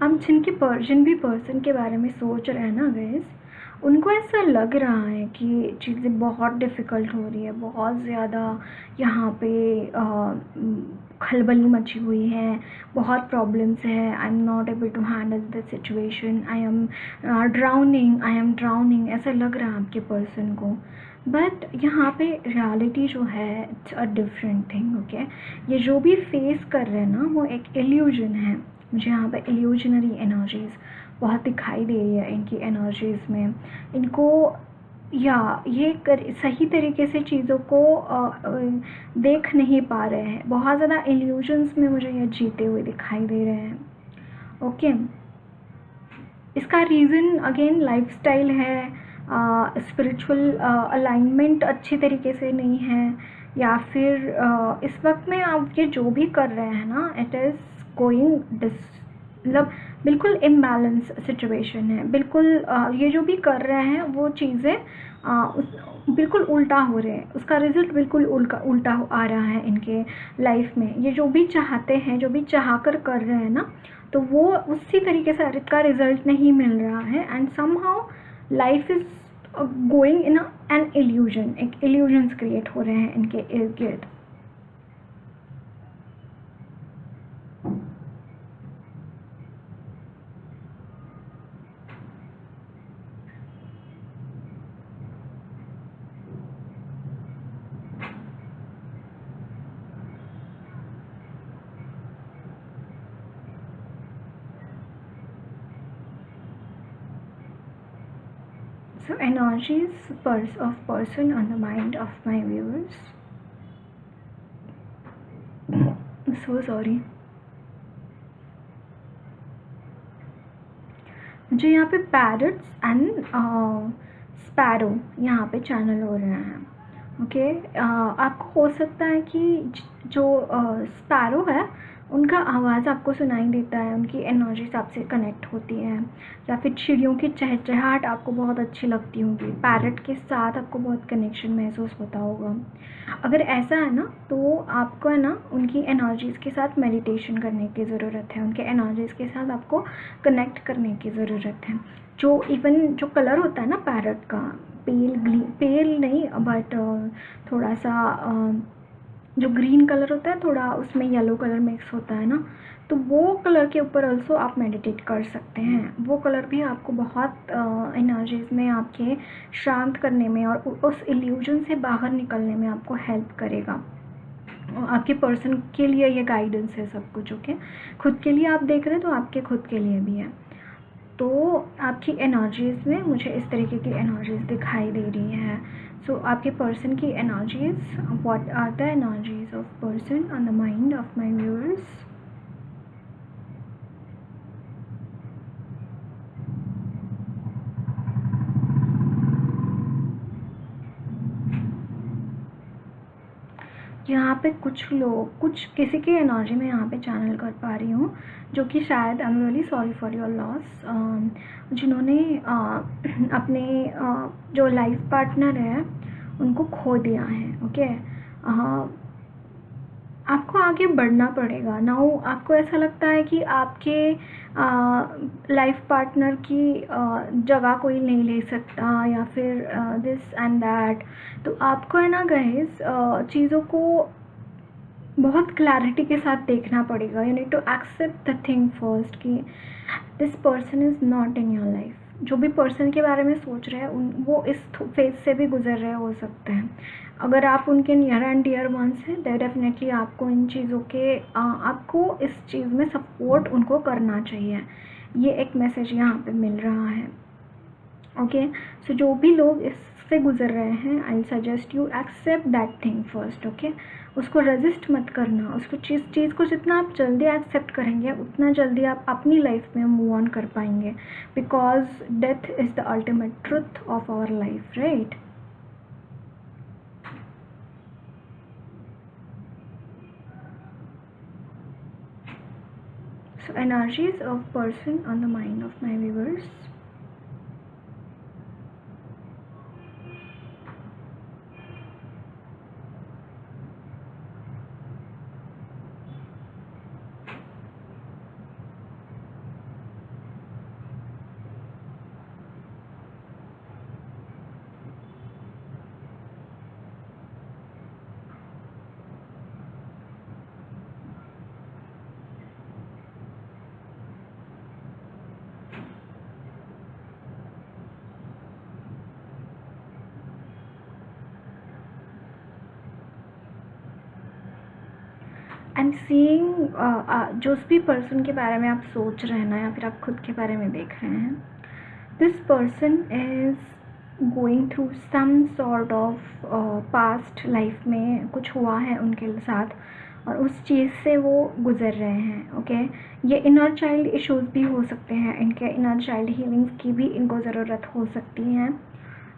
अब जिन भी पर्सन के बारे में सोच रहे हैं ना गाइस, उनको ऐसा लग रहा है कि चीज़ें बहुत डिफ़िकल्ट हो रही है, बहुत ज़्यादा यहाँ पे खलबली मची हुई है, बहुत प्रॉब्लम्स है। I am not able to handle the situation, I am drowning, ऐसा लग रहा है आपके पर्सन को। बट यहाँ पे रियलिटी जो है it's a different thing. Okay, ये जो भी फेस कर रहे हैं ना वो एक इल्यूजन है। मुझे यहाँ पे इल्यूजनरी एनर्जीज़ बहुत दिखाई दे रही है इनकी एनर्जीज़ में। इनको या सही तरीके से चीज़ों को देख नहीं पा रहे हैं, बहुत ज़्यादा इल्यूजन्स में मुझे ये जीते हुए दिखाई दे रहे हैं। ओके, इसका रीज़न अगेन लाइफस्टाइल है, स्पिरिचुअल अलाइनमेंट अच्छी तरीके से नहीं है, या फिर इस वक्त में आप ये जो भी कर रहे हैं ना, इट इज़ गोइंग मतलब बिल्कुल इम्बैलेंस सिचुएशन है, बिल्कुल ये जो भी कर रहे हैं वो चीज़ें बिल्कुल उल्टा हो रहे हैं, उसका रिजल्ट बिल्कुल उल्टा आ रहा है इनके लाइफ में। ये जो भी चाहते हैं, जो भी चाह कर रहे हैं ना, तो वो उसी तरीके से का रिजल्ट नहीं मिल रहा है, and somehow life is going in an illusion, एक इल्यूजन्स क्रिएट हो रहे हैं इनके इर्द गिर्द। So energies of person on the mind of my viewers. So sorry. मुझे यहाँ पे पैरट्स एंड स्पैरो यहाँ पे चैनल हो रहे हैं। ओके, आपको हो सकता है कि जो स्पैरो है उनका आवाज़ आपको सुनाई देता है, उनकी एनर्जीज आपसे कनेक्ट होती है, या फिर चिड़ियों की चहचहाहट आपको बहुत अच्छी लगती होगी, पैरट के साथ आपको बहुत कनेक्शन महसूस होता होगा। अगर ऐसा है ना, तो आपको है ना उनकी एनर्जीज़ के साथ मेडिटेशन करने की ज़रूरत है, उनके एनर्जीज़ के साथ आपको कनेक्ट करने की ज़रूरत है। जो इवन जो कलर होता है ना पैरट का, पेल नहीं बट थोड़ा सा जो ग्रीन कलर होता है, थोड़ा उसमें येलो कलर मिक्स होता है ना, तो वो कलर के ऊपर ऑल्सो आप मेडिटेट कर सकते हैं। वो कलर भी आपको बहुत एनर्जीज़ में आपके शांत करने में और उस इल्यूजन से बाहर निकलने में आपको हेल्प करेगा। आपके पर्सन के लिए ये गाइडेंस है सब कुछ। ओके, खुद के लिए आप देख रहे हैं तो आपके खुद के लिए भी है। तो आपकी एनर्जीज़ में मुझे इस तरीके की एनर्जीज़ दिखाई दे रही है। सो आपके पर्सन की energies, what are the energies of person on the mind of my viewers. यहाँ पे कुछ लोग, कुछ किसी की एनर्जी में यहाँ पे चैनल कर पा रही हूँ, जो कि शायद I am really sorry for your loss, जिन्होंने अपने जो लाइफ पार्टनर है उनको खो दिया है। ओके, आपको आगे बढ़ना पड़ेगा नाउ। आपको ऐसा लगता है कि आपके लाइफ पार्टनर की जगह कोई नहीं ले सकता, या फिर दिस एंड दैट। तो आपको है ना गाइस चीज़ों को बहुत क्लैरिटी के साथ देखना पड़ेगा। You need to accept the thing first कि this person is not in your life. जो भी पर्सन के बारे में सोच रहे हैं वो इस फेज से भी गुजर रहे हो सकते हैं। अगर आप उनके नियर एंड डियर वंस हैं, तो डेफिनेटली आपको इन चीज़ों के आपको इस चीज़ में सपोर्ट उनको करना चाहिए। ये एक मैसेज यहाँ पे मिल रहा है। ओके, सो जो भी लोग इससे गुजर रहे हैं, I suggest you accept that thing first. Okay, उसको रेजिस्ट मत करना। उसको चीज़ को जितना आप जल्दी एक्सेप्ट करेंगे, उतना जल्दी आप अपनी लाइफ में मूव ऑन कर पाएंगे, because death is the ultimate truth of our life, right. So energies of person on the mind of my viewers. I am seeing जो भी पर्सन के बारे में आप सोच रहे हैं ना, या फिर आप खुद के बारे में देख रहे हैं, this person is going through some sort of past life में कुछ हुआ है उनके साथ और उस चीज़ से वो गुज़र रहे हैं। ओके, ये इनर चाइल्ड इश्यूज़ भी हो सकते हैं, इनके इनर चाइल्ड हीलिंग्स की भी इनको ज़रूरत हो सकती है।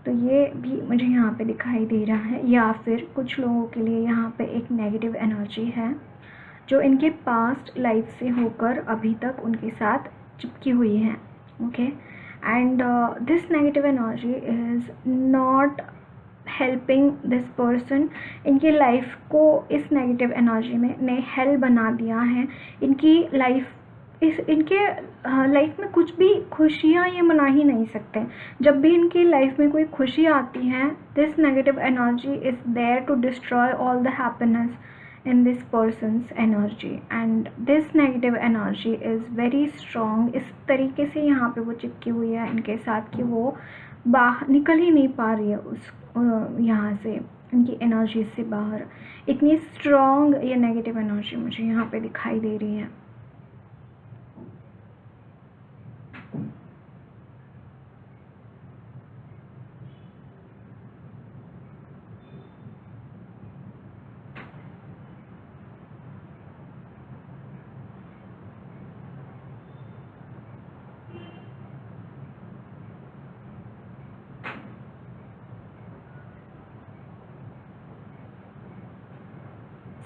तो ये भी मुझे यहाँ पे दिखाई दे रहा है। या फिर कुछ लोगों के लिए यहाँ पे एक नेगेटिव एनर्जी है जो इनके पास्ट लाइफ से होकर अभी तक उनके साथ चिपकी हुई है। Okay, and this negative energy is not helping this person. इनकी लाइफ को इस नेगेटिव एनर्जी में ने हेल बना दिया है। इनकी लाइफ इनके लाइफ में कुछ भी खुशियाँ ये मना ही नहीं सकते। जब भी इनकी लाइफ में कोई खुशी आती है, this negative energy is there to destroy all the happiness in this person's energy and this negative energy is very strong। इस तरीके से यहाँ पे वो चिपकी हुई है इनके साथ कि वो बाहर निकल ही नहीं पा रही है उस यहाँ से, इनकी एनर्जी से बाहर। इतनी स्ट्रॉन्ग ये नेगेटिव एनर्जी मुझे यहाँ पे दिखाई दे रही है।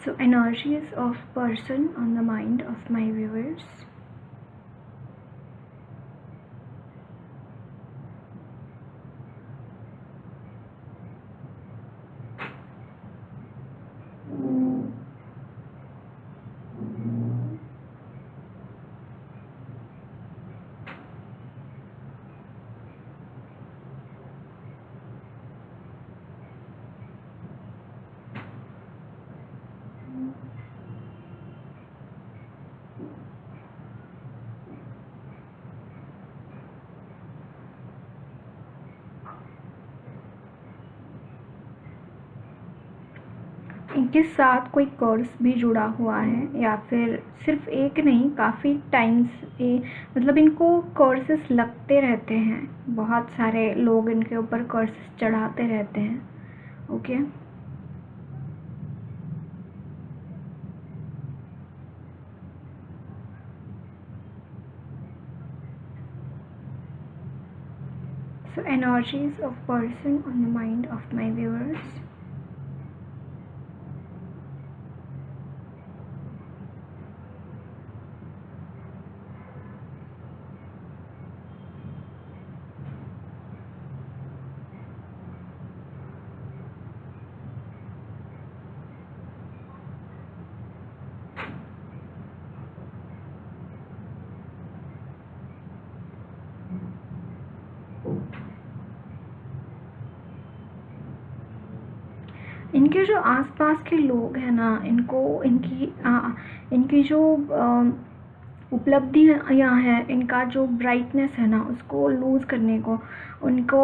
So energies of person on the mind of my viewers. इनके साथ कोई कर्स भी जुड़ा हुआ है या फिर सिर्फ एक नहीं, काफ़ी टाइम्स मतलब इनको कर्सेस लगते रहते हैं। बहुत सारे लोग इनके ऊपर कर्सेस चढ़ाते रहते हैं। Okay, so energies of person on the mind of my viewers. इनके जो आसपास के लोग हैं ना, इनको इनकी जो उपलब्धियाँ हैं, इनका जो ब्राइटनेस है ना, उसको लूज़ करने को, उनको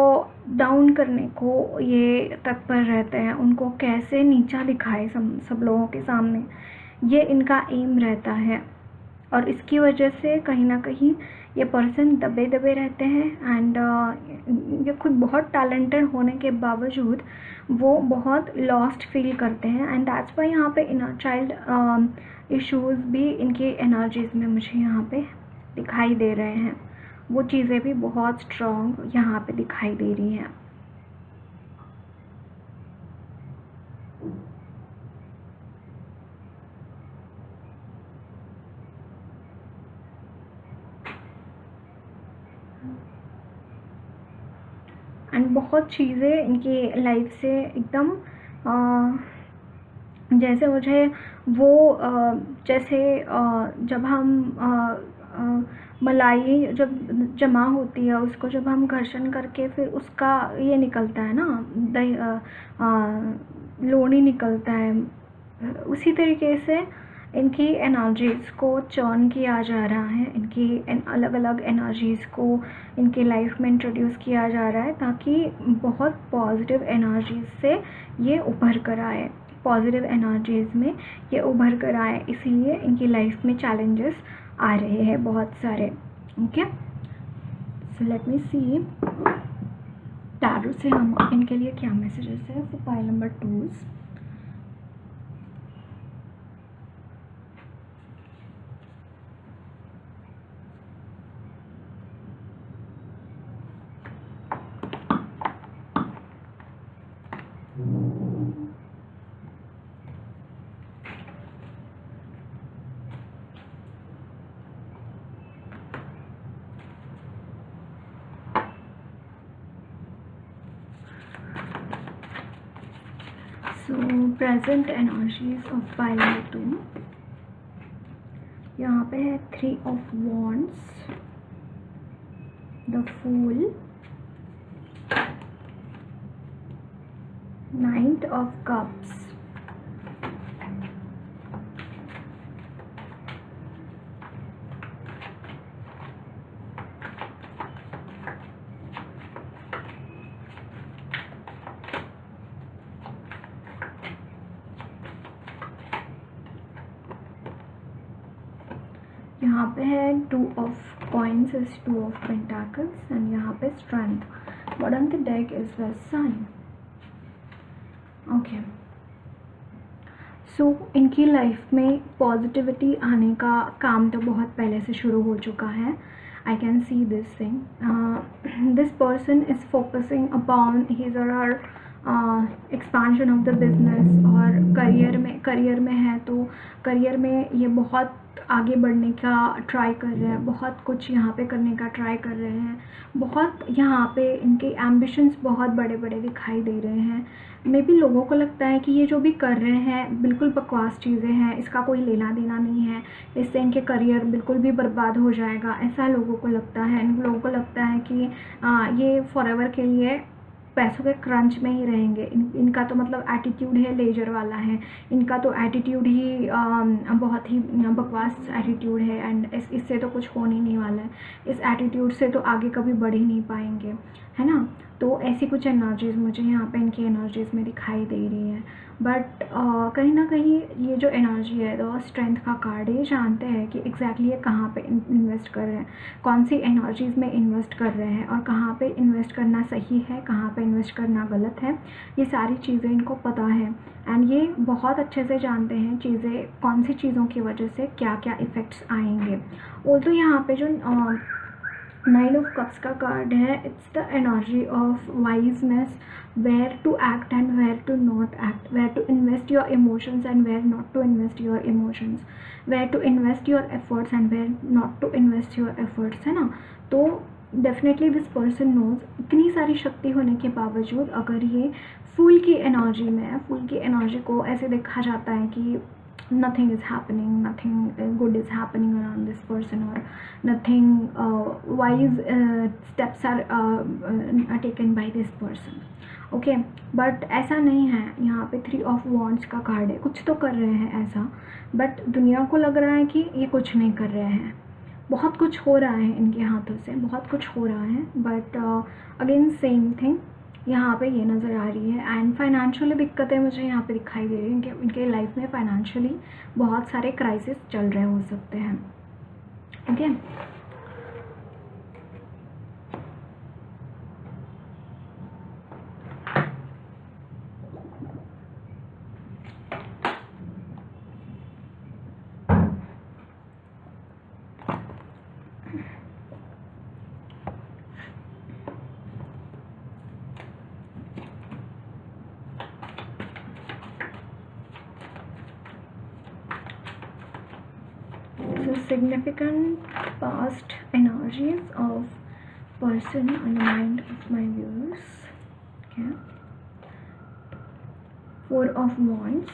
डाउन करने को ये तत्पर रहते हैं। उनको कैसे नीचा दिखाए सब लोगों के सामने, ये इनका एम रहता है। और इसकी वजह से कहीं ना कहीं ये पर्सन दबे दबे रहते हैं एंड ये खुद बहुत टैलेंटेड होने के बावजूद वो बहुत लॉस्ट फील करते हैं। एंड दैट्स वाई यहाँ पे इनर चाइल्ड इश्यूज़ भी इनकी एनर्जीज़ में मुझे यहाँ पे दिखाई दे रहे हैं। वो चीज़ें भी बहुत स्ट्रॉन्ग यहाँ पे दिखाई दे रही हैं। एंड बहुत चीज़ें इनकी लाइफ से एकदम जैसे मुझे वो जैसे जब हम मलाई जब जमा होती है, उसको जब हम घर्षण करके फिर उसका ये निकलता है ना, दही लोणी निकलता है, उसी तरीके से इनकी एनर्जीज़ को चर्न किया जा रहा है। इनकी अलग अलग एनर्जीज़ को इनकी लाइफ में इंट्रोड्यूस किया जा रहा है ताकि बहुत पॉजिटिव एनर्जीज़ से ये उभर कर आए, पॉजिटिव एनर्जीज़ में ये उभर कर आए। इसीलिए इनकी लाइफ में चैलेंजेस आ रहे हैं बहुत सारे। Okay, so let me see tarot से हम इनके लिए क्या मैसेजेस है for pile number 2। So present energies of pile number 2, यहाँ पे है 3 of wands, the fool, 9 of cups, यहाँ पे है 2 of coins is 2 of pentacles and यहाँ पे strength. Bottom the deck is the sun. Okay, so इनकी लाइफ में पॉजिटिविटी आने का काम तो बहुत पहले से शुरू हो चुका है। I can see this thing, this person is focusing upon his और हर एक्सपांशन ऑफ द बिजनेस। और करियर में है तो करियर में ये बहुत आगे बढ़ने का ट्राई कर रहे हैं, बहुत कुछ यहाँ पे करने का ट्राई कर रहे हैं, बहुत यहाँ पे इनके एम्बिशंस बहुत बड़े बड़े दिखाई दे रहे हैं। मे बी लोगों को लगता है कि ये जो भी कर रहे हैं बिल्कुल बकवास चीज़ें हैं, इसका कोई लेना देना नहीं है, इससे इनके करियर बिल्कुल भी बर्बाद हो जाएगा, ऐसा लोगों को लगता है। इन लोगों को लगता है कि ये फॉरएवर के लिए पैसों के क्रंच में ही रहेंगे। इनका तो मतलब एटीट्यूड है लेजर वाला है, इनका तो एटीट्यूड ही बहुत ही बकवास एटीट्यूड है एंड इससे तो कुछ होने नहीं वाला है। इस एटीट्यूड से तो आगे कभी बढ़ ही नहीं पाएंगे, है ना। तो ऐसी कुछ एनर्जीज़ मुझे यहाँ पे इनकी एनर्जीज़ में दिखाई दे रही है। बट कहीं ना कहीं ये जो एनर्जी है तो स्ट्रेंथ का कार्ड है, ये जानते हैं कि एग्जैक्टली ये कहाँ पे इन्वेस्ट कर रहे हैं, कौन सी एनर्जीज़ में इन्वेस्ट कर रहे हैं और कहाँ पे इन्वेस्ट करना सही है, कहाँ पे इन्वेस्ट करना गलत है। ये सारी चीज़ें इनको पता है एंड ये बहुत अच्छे से जानते हैं चीज़ें कौन सी चीज़ों की वजह से क्या क्या इफ़ेक्ट्स आएंगे। वो तो यहाँ पे जो 9 ऑफ कप्स का कार्ड है, it's the energy of wiseness, where to act and where to not act, where to invest your emotions and where not to invest your emotions, where to invest your efforts and where not to invest your efforts, है ना। तो definitely this person knows, इतनी सारी शक्ति होने के बावजूद अगर ये फूल की एनर्जी में है, फूल की एनर्जी को ऐसे देखा जाता है कि nothing is happening, nothing good is happening around this person, or nothing wise steps are taken by this person. Okay, but ऐसा नहीं है। यहाँ पे 3 ऑफ वॉन्ड्स का कार्ड है, कुछ तो कर रहे हैं ऐसा, बट दुनिया को लग रहा है कि ये कुछ नहीं कर रहे हैं। बहुत कुछ हो रहा है इनके हाथों से, बहुत कुछ हो रहा है, बट अगेन सेम थिंग यहाँ पे ये नज़र आ रही है। एंड फाइनेंशियली दिक्कतें मुझे यहाँ पे दिखाई दे रही हैं कि इनके लाइफ में फाइनेंशियली बहुत सारे क्राइसिस चल रहे हो सकते हैं। Okay, significant past energies of person on the mind of my viewers. Okay, 4 of wands,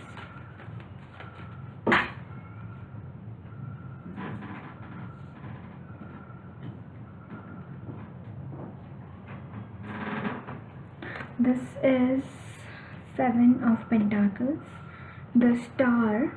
this is 7 of pentacles, the star,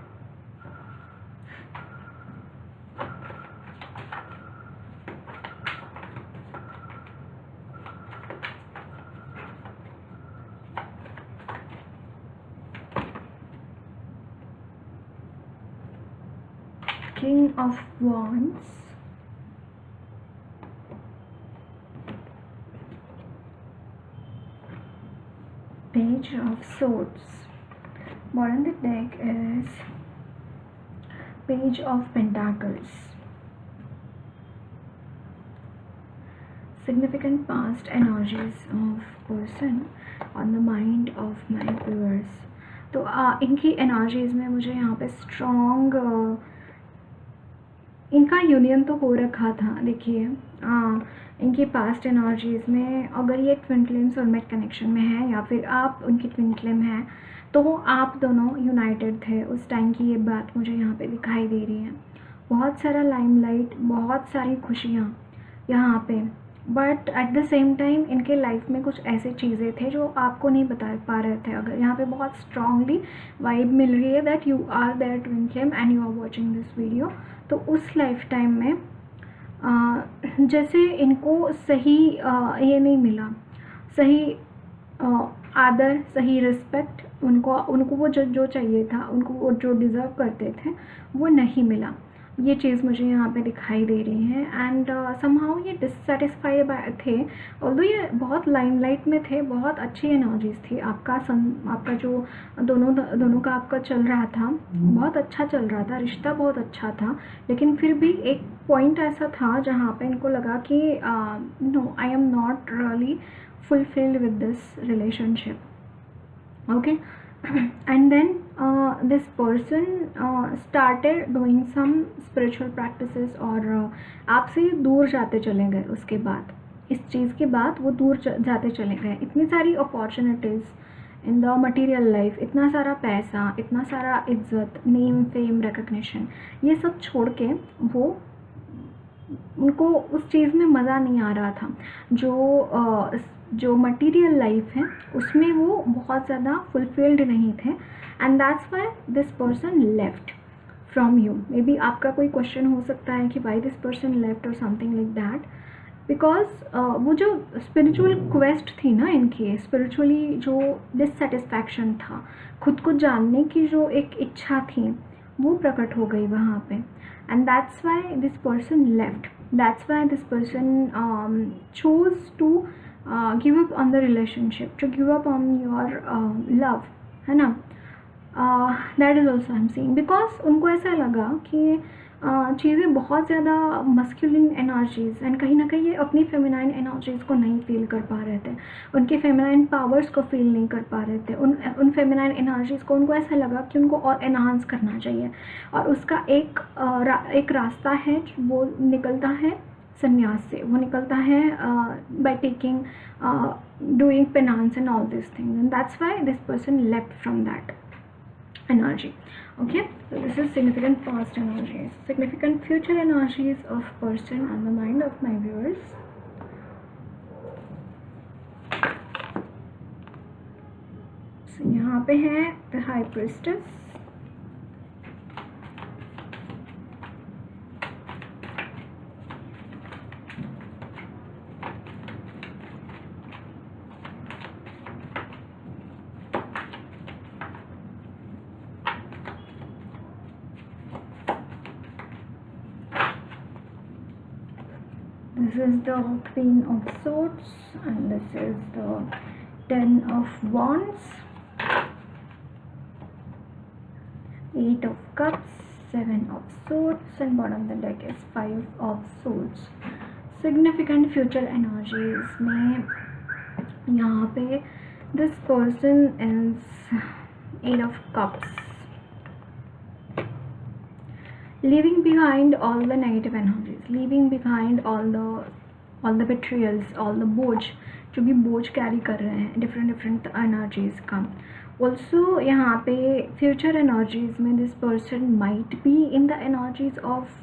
King of Wands, Page of Swords. Bottom of the deck is Page of Pentacles. Significant past energies of person on the mind of my viewers. तो इनकी energies में मुझे यहाँ पे strong इनका union तो हो रखा था। देखिए इनकी पास्ट एनर्जीज में अगर ये ट्विन फ्लेम सोलमेट कनेक्शन में है या फिर आप उनकी ट्विन फ्लेम है तो आप दोनों यूनाइटेड थे उस टाइम की, ये बात मुझे यहाँ पे दिखाई दे रही है। बहुत सारा लाइमलाइट, बहुत सारी खुशियाँ यहाँ पे, but at the same time इनके लाइफ में कुछ ऐसे चीज़ें थे जो आपको नहीं बता पा रहे थे। अगर यहाँ पे बहुत स्ट्रांगली वाइब मिल रही है that you are their twin flame and you are watching this video, तो उस लाइफ टाइम में जैसे इनको सही ये नहीं मिला, सही आदर, सही रिस्पेक्ट, उनको वो जो चाहिए था, उनको वो जो डिज़र्व करते थे वो नहीं मिला। ये चीज़ मुझे यहाँ पे दिखाई दे रही है एंड समहाउ ये डिससेटिस्फाइड थे। ऑल्दो ये बहुत लाइमलाइट में थे, बहुत अच्छी एनर्जीज थी। आपका जो दोनों का आपका चल रहा था, बहुत अच्छा चल रहा था, रिश्ता बहुत अच्छा था, लेकिन फिर भी एक पॉइंट ऐसा था जहाँ पे इनको लगा कि no, I am not really fulfilled with this relationship. Okay. And then this person started doing some spiritual practices और आपसे दूर जाते चले गए। उसके बाद इस चीज़ के बाद वो दूर जाते चले गए। इतनी सारी opportunities in the material life, इतना सारा पैसा, इतना सारा इज्जत, नेम, फेम, रिकग्निशन, ये सब छोड़ के वो उनको उस चीज़ में मज़ा नहीं आ रहा था। जो मटीरियल लाइफ है उसमें वो बहुत ज़्यादा फुलफिल्ड नहीं थे and that's why this person left from you. May be आपका कोई क्वेश्चन हो सकता है कि वाई दिस पर्सन लेफ्ट और समथिंग लाइक दैट, बिकॉज वो जो स्पिरिचुअल क्वेस्ट थी ना इनकी, स्पिरिचुअली जो डिससेटिस्फैक्शन था, खुद को जानने की जो एक इच्छा थी वो प्रकट हो गई वहाँ पे and that's why this person left. That's why this person chose to give up on the relationship, to give up on your love, है ना। That is also I am seeing, because उनको ऐसा लगा कि चीज़ें बहुत ज़्यादा मस्कुलिन एनर्जीज एंड कहीं ना कहीं ये अपनी फेमिनाइन एनर्जीज को नहीं फील कर पा रहे थे, उनके फेमिनाइन पावर्स को फील नहीं कर पा रहे थे। उन फेमिनाइन एनर्जीज को उनको ऐसा लगा कि उनको और एनहांस करना चाहिए और उसका एक रास्ता है, वो निकलता है संन्यास से, वो निकलता है by taking doing penance and all this things and that's why this person left from that energy. Okay, so this is significant past energies, significant future energies of person on the mind of my viewers. So यहाँ पे है the High Priestess, this is the Queen of Swords and this is the Ten of Wands, Eight of Cups, Seven of Swords and bottom of the deck is Five of Swords. Significant future energies में यहाँ पे this person is Eight of Cups, leaving behind all the negative energies, leaving behind all the betrayals, all the बोझ, जो भी बोझ carry कर रहे हैं डिफरेंट एनर्जीज का। ऑल्सो यहाँ पे फ्यूचर एनर्जीज में this person might be in the energies of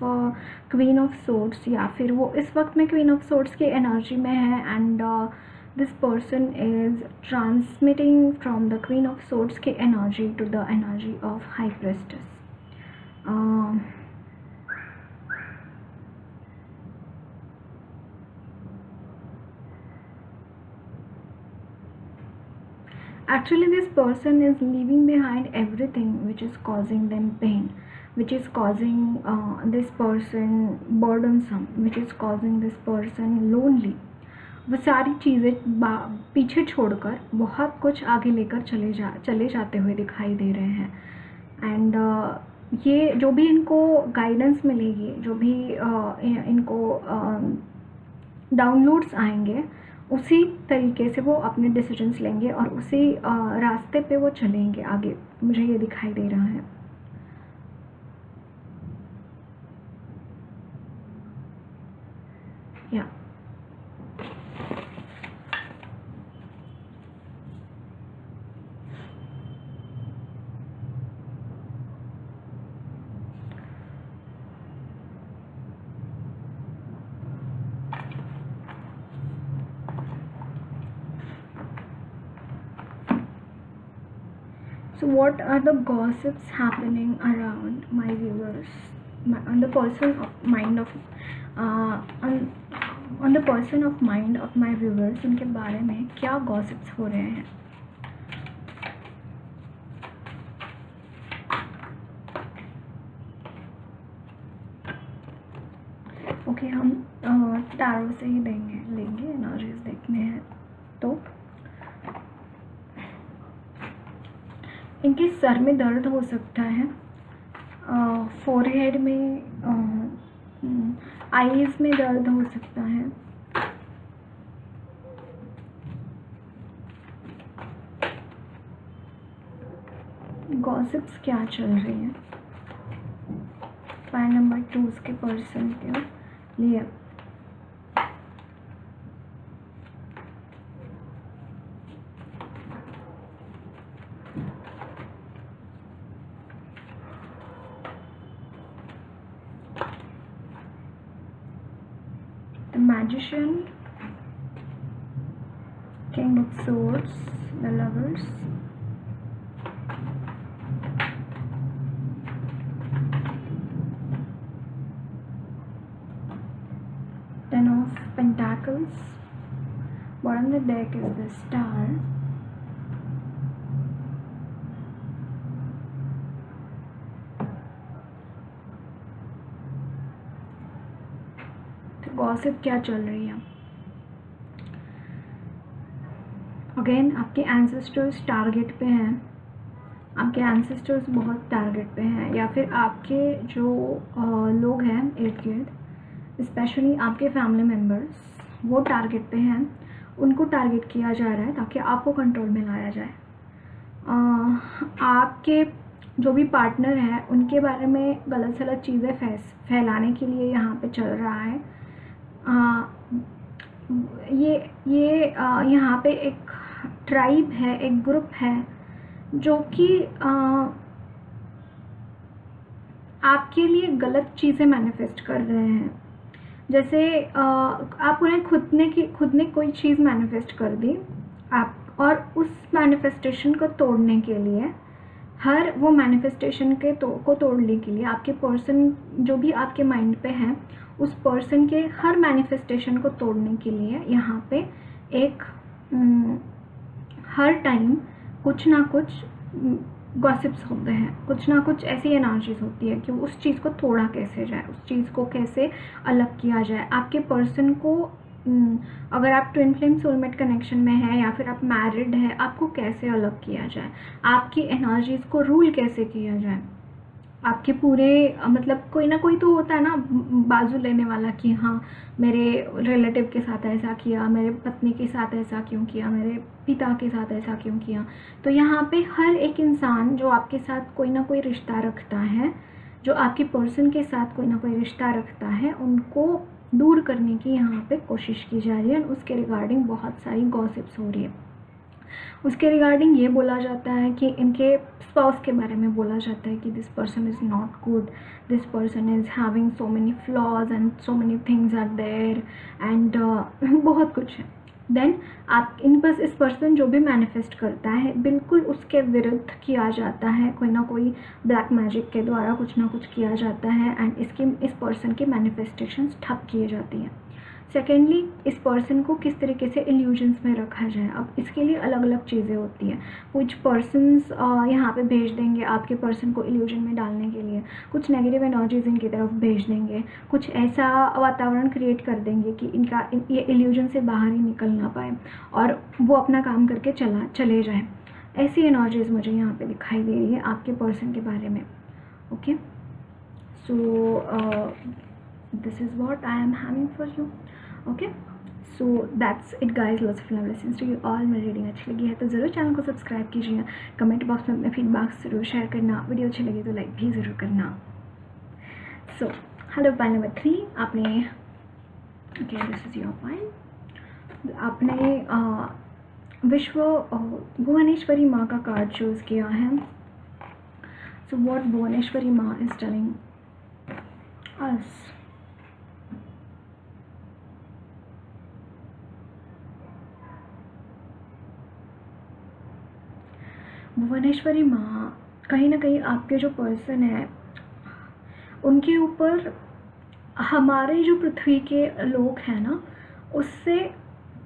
queen of swords, या फिर वो इस वक्त में क्वीन ऑफ सोर्ड्स की एनर्जी में है and this person is transmitting from the queen of swords की energy to the energy of high priestess. Actually, this person is leaving behind everything which is causing them pain, which is causing this person burdensome, which is causing this person lonely. वो सारी चीज़ें पीछे छोड़कर बहुत कुछ आगे लेकर चले जाते हुए दिखाई दे रहे हैं। एंड ये जो भी इनको गाइडेंस मिलेगी, जो भी इनको डाउनलोड्स आएंगे, उसी तरीके से वो अपने डिसीजंस लेंगे और उसी रास्ते पे वो चलेंगे आगे, मुझे ये दिखाई दे रहा है। या So what are the gossips happening around my viewers, on the person of mind of on the person of mind of my viewers, उनके बारे में क्या gossips हो रहे हैं? ओके, हम टैरो से ही लेंगे एनर्जीज देखने हैं। तो इनके सर में दर्द हो सकता है, फोरहेड में, आईज में दर्द हो सकता है। गॉसिप्स क्या चल रही है पॉइंट नंबर 2 के पर्सन के लिए? The Magician, King of Swords, the Lovers, Ten of Pentacles. Bottom of the deck is the Star. Gossip क्या चल रही है? अगेन आपके एंसेस्टर्स टारगेट पे हैं, आपके एंसेस्टर्स बहुत टारगेट पे हैं, या फिर आपके जो लोग हैं इर्द गिर्द, स्पेशली आपके फैमिली मेम्बर्स, वो टारगेट पे हैं। उनको टारगेट किया जा रहा है ताकि आपको कंट्रोल में लाया जाए। आपके जो भी पार्टनर हैं उनके बारे में गलत सलत चीज़ें फैलाने के लिए यहाँ पे चल रहा है। यहाँ पे एक ट्राइब है, एक ग्रुप है जो कि आपके लिए गलत चीज़ें मैनिफेस्ट कर रहे हैं। जैसे आप उन्हें खुद ने कोई चीज़ मैनिफेस्ट कर दी आप, और उस मैनिफेस्टेशन को तोड़ने के लिए, हर वो मैनिफेस्टेशन को तोड़ने के लिए आपके पर्सन जो भी आपके माइंड पे हैं, उस पर्सन के हर मैनिफेस्टेशन को तोड़ने के लिए यहाँ पे एक हर टाइम कुछ ना कुछ गॉसिप्स होते हैं, कुछ ना कुछ ऐसी एनर्जीज होती है कि उस चीज़ को तोड़ा कैसे जाए, उस चीज़ को कैसे अलग किया जाए। आपके पर्सन को अगर आप ट्विन फ्लेम सोलमेट कनेक्शन में है या फिर आप मैरिड है, आपको कैसे अलग किया जाए, आपकी एनर्जीज को रूल कैसे किया जाए। आपके पूरे मतलब कोई ना कोई तो होता है ना बाजू लेने वाला कि हाँ मेरे रिलेटिव के साथ ऐसा किया, मेरे पत्नी के साथ ऐसा क्यों किया, मेरे पिता के साथ ऐसा क्यों किया। तो यहाँ पे हर एक इंसान जो आपके साथ कोई ना कोई रिश्ता रखता है, जो आपके पर्सन के साथ कोई ना कोई रिश्ता रखता है, उनको दूर करने की यहाँ पे कोशिश की जा रही है। उसके रिगार्डिंग बहुत सारी गॉसिप्स हो रही है। उसके रिगार्डिंग ये बोला जाता है कि इनके स्पाउस के बारे में बोला जाता है कि this person is not good, this person is having so many flaws and so many things are there and बहुत कुछ है। देन आप बस इस पर्सन जो भी मैनिफेस्ट करता है बिल्कुल उसके विरुद्ध किया जाता है, कोई ना कोई ब्लैक मैजिक के द्वारा कुछ ना कुछ किया जाता है एंड इस पर्सन की मैनिफेस्टेशंस ठप किए जाती हैं। सेकेंडली, इस पर्सन को किस तरीके से इल्यूजन्स में रखा जाए। अब इसके लिए अलग अलग चीज़ें होती हैं। कुछ पर्सन्स यहाँ पे भेज देंगे आपके पर्सन को इल्यूजन में डालने के लिए, कुछ नेगेटिव एनर्जीज इनकी तरफ भेज देंगे, कुछ ऐसा वातावरण क्रिएट कर देंगे कि ये इल्यूजन से बाहर ही निकल ना पाए और वो अपना काम करके चले जाए। ऐसी एनर्जीज मुझे यहाँ पे दिखाई दे रही है आपके पर्सन के बारे में। Okay, so this is what I am having for you. Okay, so that's it guys, lots of love blessings to you all. मेरी रीडिंग अच्छी लगी है तो ज़रूर चैनल को सब्सक्राइब कीजिएगा, कमेंट बॉक्स में अपने फीडबैक्स ज़रूर शेयर करना, वीडियो अच्छी लगी तो लाइक भी ज़रूर करना। सो हेलो पाइल नंबर 3, आपने okay this is your pile, आपने विश्व भुवनेश्वरी माँ का कार्ड चूज़ किया है। सो व्हाट भुवनेश्वरी माँ इज टेलिंग अस। भुवनेश्वरी माँ कहीं ना कहीं आपके जो पर्सन है उनके ऊपर हमारे जो पृथ्वी के लोग हैं ना, उससे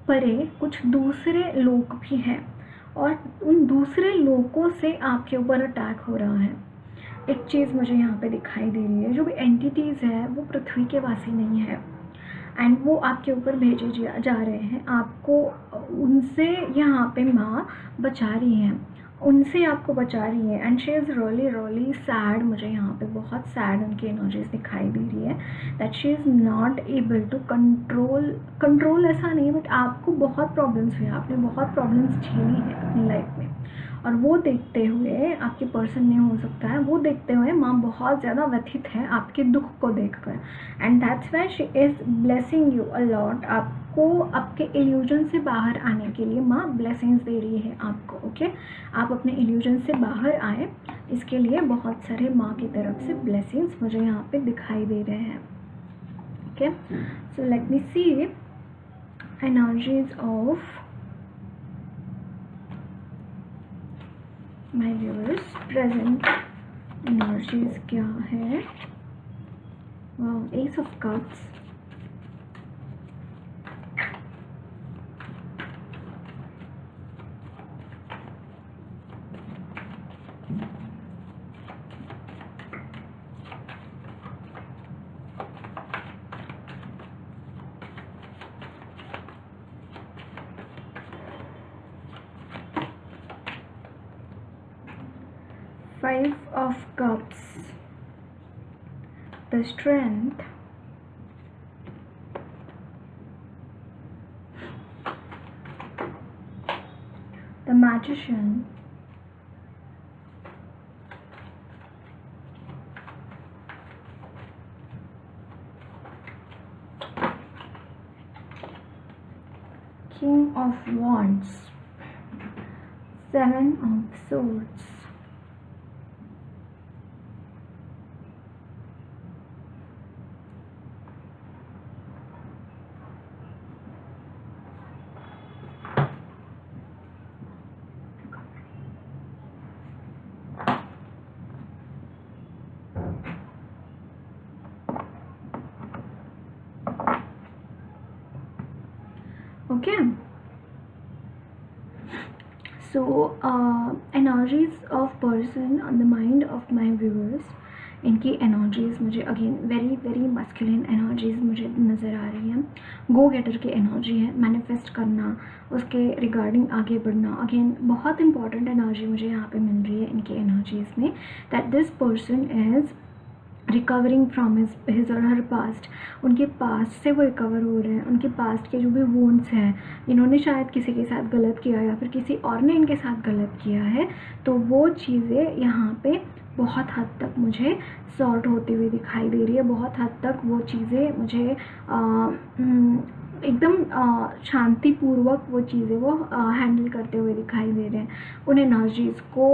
परे कुछ दूसरे लोग भी हैं और उन दूसरे लोगों से आपके ऊपर अटैक हो रहा है। एक चीज़ मुझे यहाँ पे दिखाई दे रही है, जो भी एंटिटीज़ है वो पृथ्वी के वासी नहीं है एंड वो आपके ऊपर भेजे जा रहे हैं। आपको उनसे यहाँ पे माँ बचा रही हैं, उनसे आपको बचा रही है and she is really sad. मुझे यहाँ पे बहुत सैड उनकी एनर्जीज दिखाई दे रही है that she is not able to control ऐसा नहीं, बट आपको बहुत प्रॉब्लम्स हुई, आपने बहुत प्रॉब्लम्स झेली है अपनी लाइफ में और वो देखते हुए आपके पर्सन ने, हो सकता है वो देखते हुए माँ बहुत ज़्यादा व्यथित है आपके दुख को देखकर and that's why she is blessing you a lot. आपको आपके इल्यूजन से बाहर आने के लिए माँ ब्लेसिंग्स दे रही है आपको। ओके, आप अपने इल्यूजन से बाहर आए, इसके लिए बहुत सारे माँ की तरफ से ब्लेसिंग्स मुझे यहाँ पे दिखाई दे रहे हैं। Okay, so let me see energies of my viewers, present energies क्या है। Ace of cups, Five of Cups, the Strength, the Magician, King of Wands, Seven of Swords, okay. So energies of person on the mind of my viewers, इनकी energies मुझे again very masculine energies मुझे नज़र आ रही हैं। गो गेटर की energy है, manifest करना, उसके रिगार्डिंग आगे बढ़ना। अगेन बहुत इंपॉर्टेंट एनर्जी मुझे यहाँ पे मिल रही है इनकी एनर्जीज़ में, that this person is recovering from his और हर पास्ट। उनके पास्ट से वो रिकवर हो रहे हैं, उनके पास्ट के जो भी वुंड्स हैं, इन्होंने शायद किसी के साथ गलत किया या फिर किसी और ने इनके साथ गलत किया है, तो वो चीज़ें यहाँ पे बहुत हद तक मुझे सॉर्ट होती हुई दिखाई दे रही है। बहुत हद तक वो चीज़ें मुझे एकदम शांतिपूर्वक वो चीज़ें वो हैंडल करते हुए दिखाई दे रहे हैं। उन एनर्जीज़ को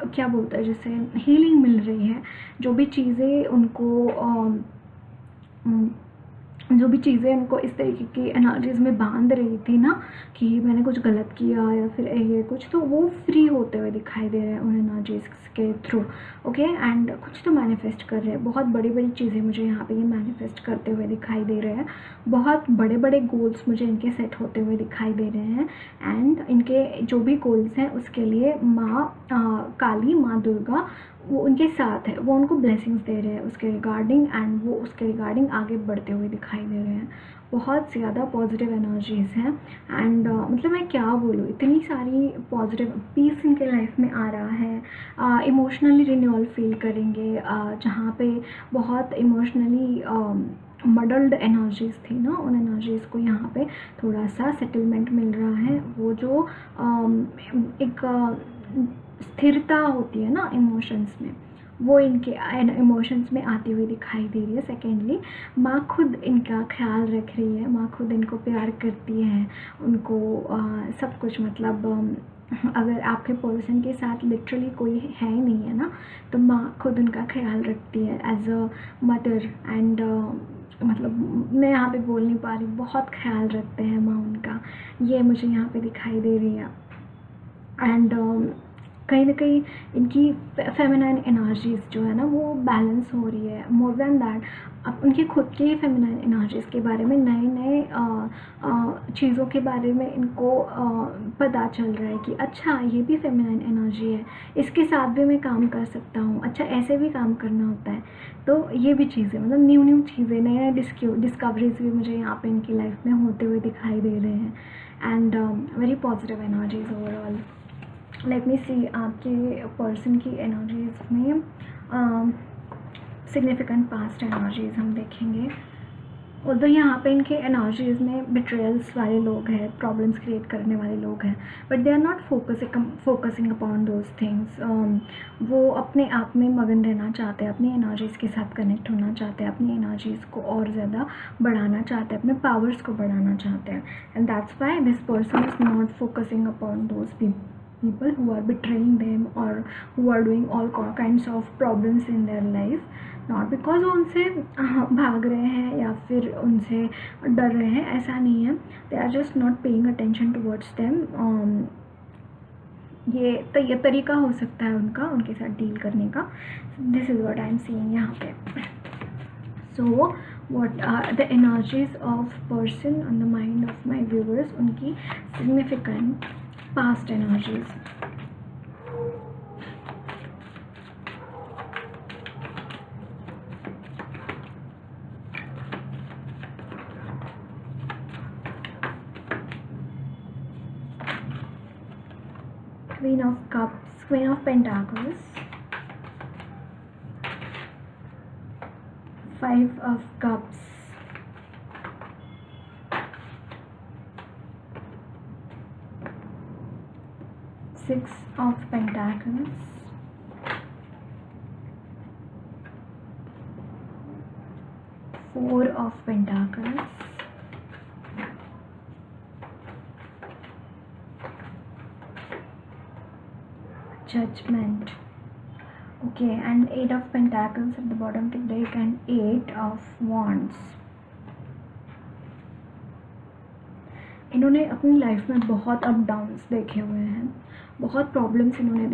क्या बोलते हैं, जैसे हीलिंग मिल रही है। जो भी चीज़ें उनको जो भी चीज़ें उनको इस तरीके की एनर्जीज़ में बांध रही थी ना कि मैंने कुछ गलत किया या फिर ये कुछ, तो वो फ्री होते हुए दिखाई दे रहे हैं उन एनर्जीज़ के थ्रू। ओके, एंड कुछ तो मैनिफेस्ट कर रहे हैं, बहुत बड़ी बड़ी चीज़ें मुझे यहाँ पे ये मैनिफेस्ट करते हुए दिखाई दे रहे हैं। बहुत बड़े बड़े गोल्स मुझे इनके सेट होते हुए दिखाई दे रहे हैं। एंड इनके जो भी गोल्स हैं उसके लिए माँ काली, माँ दुर्गा वो उनके साथ है, वो उनको ब्लेसिंग्स दे रहे हैं उसके रिगार्डिंग, एंड वो उसके रिगार्डिंग आगे बढ़ते हुए दिखाई दे रहे हैं। बहुत ज़्यादा पॉजिटिव एनर्जीज़ हैं। एंड मतलब मैं क्या बोलूँ, इतनी सारी पॉजिटिव पीस इनके लाइफ में आ रहा है। इमोशनली रिन्यूअल फील करेंगे, जहाँ पे बहुत इमोशनली मडल्ड एनर्जीज़ थी ना, उन एनर्जीज़ को यहाँ पे थोड़ा सा सेटलमेंट मिल रहा है। वो जो एक स्थिरता होती है ना इमोशंस में, वो इनके इमोशंस में आती हुई दिखाई दे रही है। सेकेंडली, माँ खुद इनका ख्याल रख रही है, माँ खुद इनको प्यार करती है, उनको सब कुछ मतलब अगर आपके पर्सन के साथ लिटरली कोई है ही नहीं है ना, तो माँ खुद उनका ख्याल रखती है एज अ मदर। एंड मतलब मैं यहाँ पे बोल नहीं पा रही, बहुत ख्याल रखते हैं माँ उनका, ये मुझे यहाँ पे दिखाई दे रही है। एंड कहीं ना कहीं इनकी फेमिनाइन एनर्जीज़ जो है ना वो बैलेंस हो रही है। मोर देन दैट, अब उनकी खुद की फेमिनाइन एनर्जीज़ के बारे में नए नए चीज़ों के बारे में इनको पता चल रहा है कि अच्छा ये भी फेमिनाइन एनर्जी है, इसके साथ भी मैं काम कर सकता हूँ, अच्छा ऐसे भी काम करना होता है। तो ये भी चीज़ें मतलब न्यू न्यू चीज़ें, नए नए डिस्कवरीज भी मुझे यहाँ पे इनकी लाइफ में होते हुए दिखाई दे रहे हैं। And very positive energies overall. Let me see आपके पर्सन की एनर्जीज़ में सिग्निफिकेंट पास्ट एनर्जीज़ हम देखेंगे। उधर यहाँ पे इनके एनर्जीज़ में बिट्रेयल्स वाले लोग हैं, प्रॉब्लम्स क्रिएट करने वाले लोग हैं, but they are not focusing upon those things. वो अपने आप में मगन रहना चाहते हैं, अपनी एनर्जीज़ के साथ कनेक्ट होना चाहते हैं, अपनी एनर्जीज़ को और ज़्यादा बढ़ाना चाहते हैं, अपने पावर्स को बढ़ाना चाहते हैं। And that's why this person is not focusing upon those people who are betraying them or who are doing all kinds of problems in their life, not because वो उनसे भाग रहे हैं या फिर उनसे डर रहे हैं, ऐसा नहीं है। they are just not paying attention towards them। ये तरीका हो सकता है उनका उनके साथ डील करने का। This is what I am seeing यहाँ पे। सो what are the energies of person on the mind of my viewers, उनकी significant past energies। Queen of Cups, Queen of Pentacles, Five of Cups, Six of Pentacles, Four of Pentacles, Judgment. Okay, and Eight of Pentacles at the bottom of the deck and Eight of Wands। इन्होंने अपनी life में बहुत up downs देखे हुए हैं, बहुत problems इन्होंने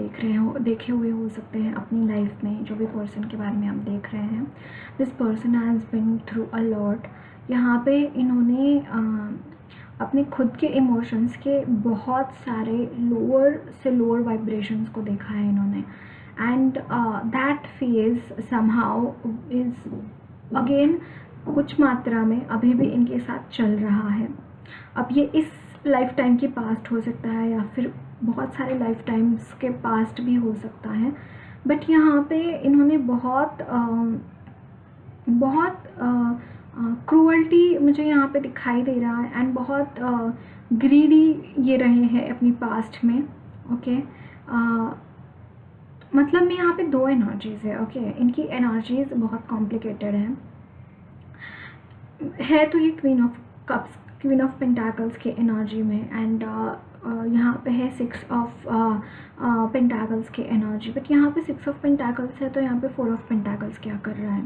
देखे हुए हो सकते हैं अपनी लाइफ में। जो भी पर्सन के बारे में आप देख रहे हैं, this person has been through a lot. यहाँ पे इन्होंने अपने खुद के इमोशंस के बहुत सारे लोअर से लोअर वाइब्रेशंस को देखा है इन्होंने। And that phase somehow is again कुछ मात्रा में अभी भी इनके साथ चल रहा है। अब ये इस लाइफ टाइम की पास्ट हो सकता है या फिर बहुत सारे लाइफ टाइम्स के पास्ट भी हो सकता है, बट यहाँ पे इन्होंने बहुत क्रूअल्टी मुझे यहाँ पे दिखाई दे रहा है। एंड बहुत ग्रीडी ये रहे हैं अपनी पास्ट में। ओके, मतलब मैं यहाँ पे दो एनर्जीज़ है। ओके, इनकी एनर्जीज़ बहुत कॉम्प्लिकेटेड है तो ये queen of cups, queen of pentacles के एनर्जी में। एंड यहाँ पे है सिक्स ऑफ पेंटाकल्स के एनर्जी, बट यहाँ पे सिक्स ऑफ पेंटाकल्स है तो यहाँ पे फोर ऑफ पेंटाकल्स क्या कर रहा है।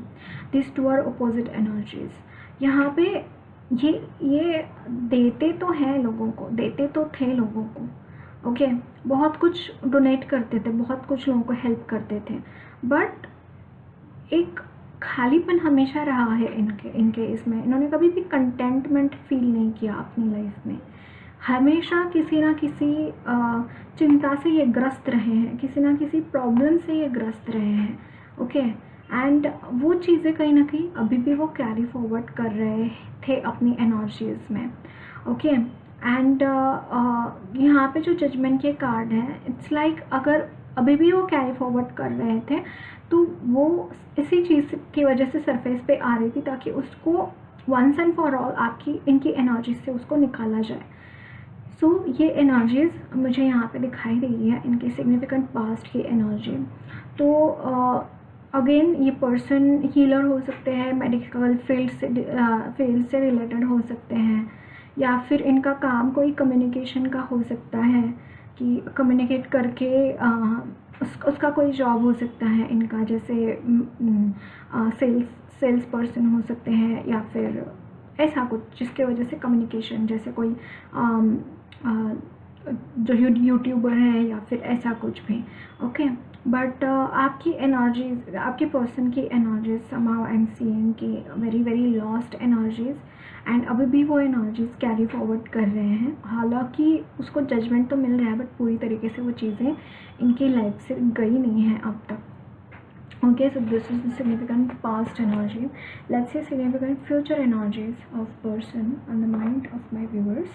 This two are opposite energies. यहाँ पे ये देते तो हैं लोगों को, देते तो थे लोगों को, ओके, बहुत कुछ डोनेट करते थे, बहुत कुछ लोगों को हेल्प करते थे, बट एक खालीपन हमेशा रहा है इनके इसमें। इन्होंने कभी भी कंटेंटमेंट फील नहीं किया अपनी लाइफ में, हमेशा किसी ना किसी चिंता से ये ग्रस्त रहे हैं, किसी ना किसी प्रॉब्लम से ये ग्रस्त रहे हैं, ओके। एंड वो चीज़ें कहीं ना कहीं अभी भी वो कैरी फॉरवर्ड कर रहे थे अपनी एनर्जीज़ में, ओके। एंड यहाँ पे जो जजमेंट के कार्ड है, इट्स लाइक अगर अभी भी वो कैरी फॉरवर्ड कर रहे थे तो वो इसी चीज़ की वजह से सरफेस पे आ रही थी, ताकि उसको वंस एंड फॉर ऑल आपकी इनकी एनर्जी से उसको निकाला जाए। सो ये एनर्जीज़ मुझे यहाँ पे दिखाई दे रही है, इनकी सिग्निफिकेंट पास्ट की एनर्जी। तो अगेन ये पर्सन हीलर हो सकते हैं, मेडिकल फील्ड से रिलेटेड हो सकते हैं, या फिर इनका काम कोई कम्युनिकेशन का हो सकता है कि कम्युनिकेट करके उसका कोई जॉब हो सकता है इनका, जैसे सेल्स पर्सन हो सकते हैं, या फिर ऐसा कुछ जिसके वजह से कम्युनिकेशन, जैसे कोई जो यूट्यूबर है या फिर ऐसा कुछ भी, ओके। बट आपकी एनर्जीज, आपके पर्सन की energies somehow I am seeing की very very lost energies, and अभी भी वो एनर्जीज कैरी फॉरवर्ड कर रहे हैं। हालांकि उसको जजमेंट तो मिल रहा है, बट पूरी तरीके से वो चीज़ें इनकी लाइफ से गई नहीं हैं अब तक, okay. So this is the significant past energy. Let's say significant future energies of person on the mind of my viewers.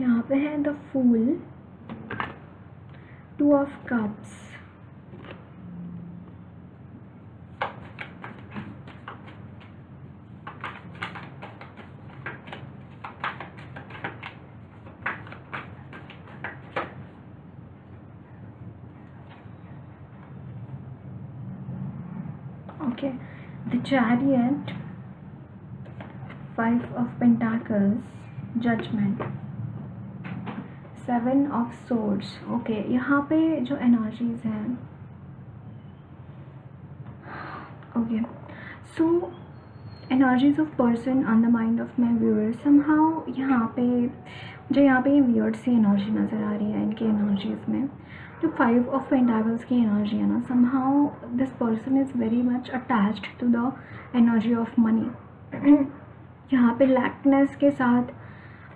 यहाँ पे है the fool, two of cups, okay, the Chariot, Five of Pentacles, Judgment, Seven of Swords, okay. यहाँ पे जो energies हैं, okay, so energies of person on the mind of my viewers, somehow यहाँ पे मुझे यहाँ पे वियर्ड सी एनर्जी नज़र आ रही है इनकी एनर्जीज़ में। जो 5 ऑफ पेंटाकल्स की एनर्जी है ना, somehow this person is very much attached to the energy of money. यहाँ पे लैकनेस के साथ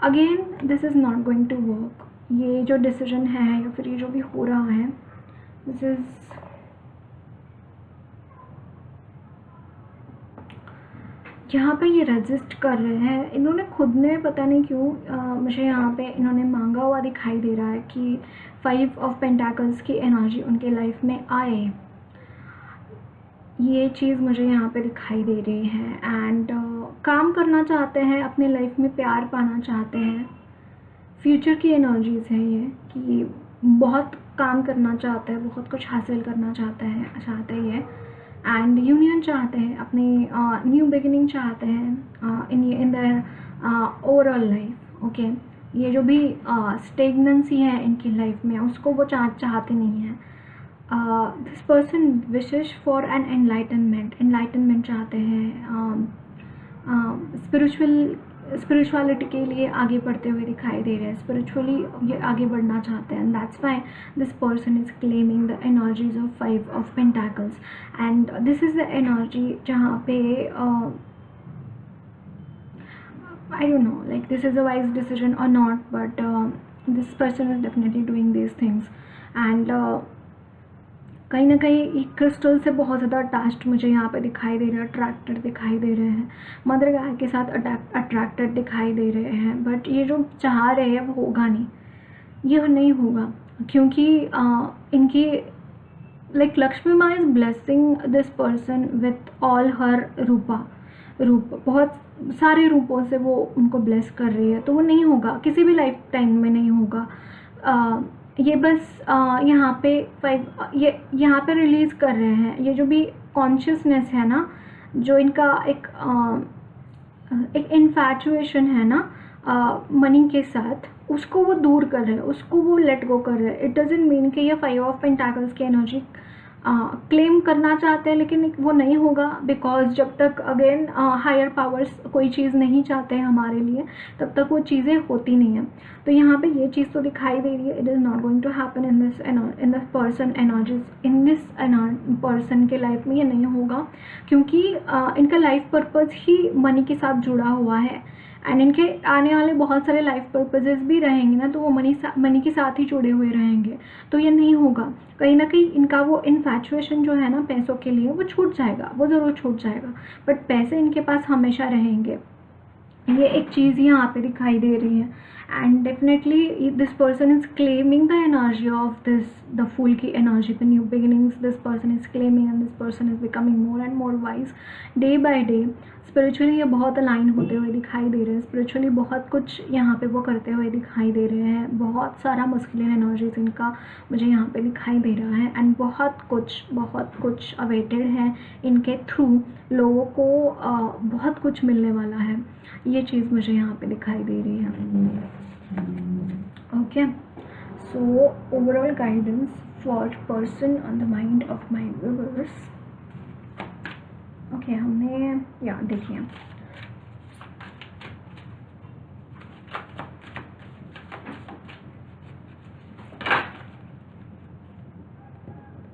again this is not going to work. ये जो डिसीजन है या फिर ये जो भी हो रहा है, दिस इज़ यहाँ पे ये रजिस्ट कर रहे हैं। इन्होंने खुद ने पता नहीं क्यों मुझे यहाँ पे इन्होंने मांगा हुआ दिखाई दे रहा है कि 5 ऑफ पेंटाकल्स की एनर्जी उनके लाइफ में आए, ये चीज़ मुझे यहाँ पे दिखाई दे रही है। एंड काम करना चाहते हैं, अपने लाइफ में प्यार पाना चाहते हैं। फ्यूचर की एनर्जीज़ है ये कि बहुत काम करना चाहते हैं, बहुत कुछ हासिल करना चाहते हैं ये, एंड यूनियन चाहते हैं, अपनी न्यू बिगिनिंग चाहते हैं in there overall life, okay. ये जो भी स्टेगनेंसी है इनकी लाइफ में, उसको वो चाहते नहीं हैं। This person wishes for an enlightenment चाहते हैं, स्पिरिचुअलिटी के लिए आगे बढ़ते हुए दिखाई दे रहे हैं, स्पिरिचुअली ये आगे बढ़ना चाहते हैं। That's why this person is claiming the energies of 5 of pentacles, and this is the energy जहाँ पे I don't know, like this is a wise decision or not, but this person is definitely doing these things, and कहीं ना कहीं crystal से बहुत ज़्यादा attached मुझे यहाँ पे दिखाई दे रहे हैं, अट्रैक्टेड दिखाई दे रहे हैं, मदर गाय के साथ अट्रैक्टेड दिखाई दे रहे हैं। बट ये जो चाह रहे हैं वो होगा नहीं, ये नहीं होगा, क्योंकि इनकी लाइक लक्ष्मी माँ is blessing this person with all her रूप, बहुत सारे रूपों से वो उनको ब्लेस कर रही है। तो वो नहीं होगा, किसी भी लाइफ टाइम में नहीं होगा। ये बस यहाँ पे ये यहाँ पे रिलीज़ कर रहे हैं। ये जो भी कॉन्शियसनेस है ना, जो इनका एक इन्फैचुएशन है ना, मनी के साथ, उसको वो दूर कर रहे हैं, उसको वो लेट गो कर रहे हैं। इट डजेंट मीन कि ये 5 ऑफ पेंटाकल्स की एनर्जी क्लेम करना चाहते हैं, लेकिन वो नहीं होगा, बिकॉज जब तक अगेन हायर पावर्स कोई चीज़ नहीं चाहते हैं हमारे लिए, तब तक वो चीज़ें होती नहीं हैं। तो यहाँ पे ये चीज़ तो दिखाई दे रही है, it is not going to happen in this person energies, in this person के लाइफ में ये नहीं होगा, क्योंकि इनका लाइफ पर्पज़ ही मनी के साथ जुड़ा हुआ है। एंड इनके आने वाले बहुत सारे लाइफ पर्पजेस भी रहेंगे ना, तो वो मनी के साथ ही जुड़े हुए रहेंगे। तो ये नहीं होगा, कहीं ना कहीं इनका वो इन्फैचुएशन जो है ना पैसों के लिए, वो छूट जाएगा, वो ज़रूर छूट जाएगा, बट पैसे इनके पास हमेशा रहेंगे। ये एक चीज़ यहाँ पे दिखाई दे रही है। And definitely this person is claiming the energy of this, the fool की energy, the new beginnings this person is claiming, and this person is becoming more and more wise day by day. Spiritually ये बहुत align होते हुए दिखाई दे रहे हैं, spiritually बहुत कुछ यहाँ पे वो करते हुए दिखाई दे रहे हैं। बहुत सारा मस्कुलिन एनर्जीज इनका मुझे यहाँ पे दिखाई दे रहा है, एंड बहुत कुछ अवेटेड है इनके थ्रू। लोगों को बहुत कुछ मिलने वाला है, ये चीज़ मुझे यहाँ पे दिखाई दे रही है। Okay, so overall guidance for person on the mind of my viewers. Okay, हमने या देखिए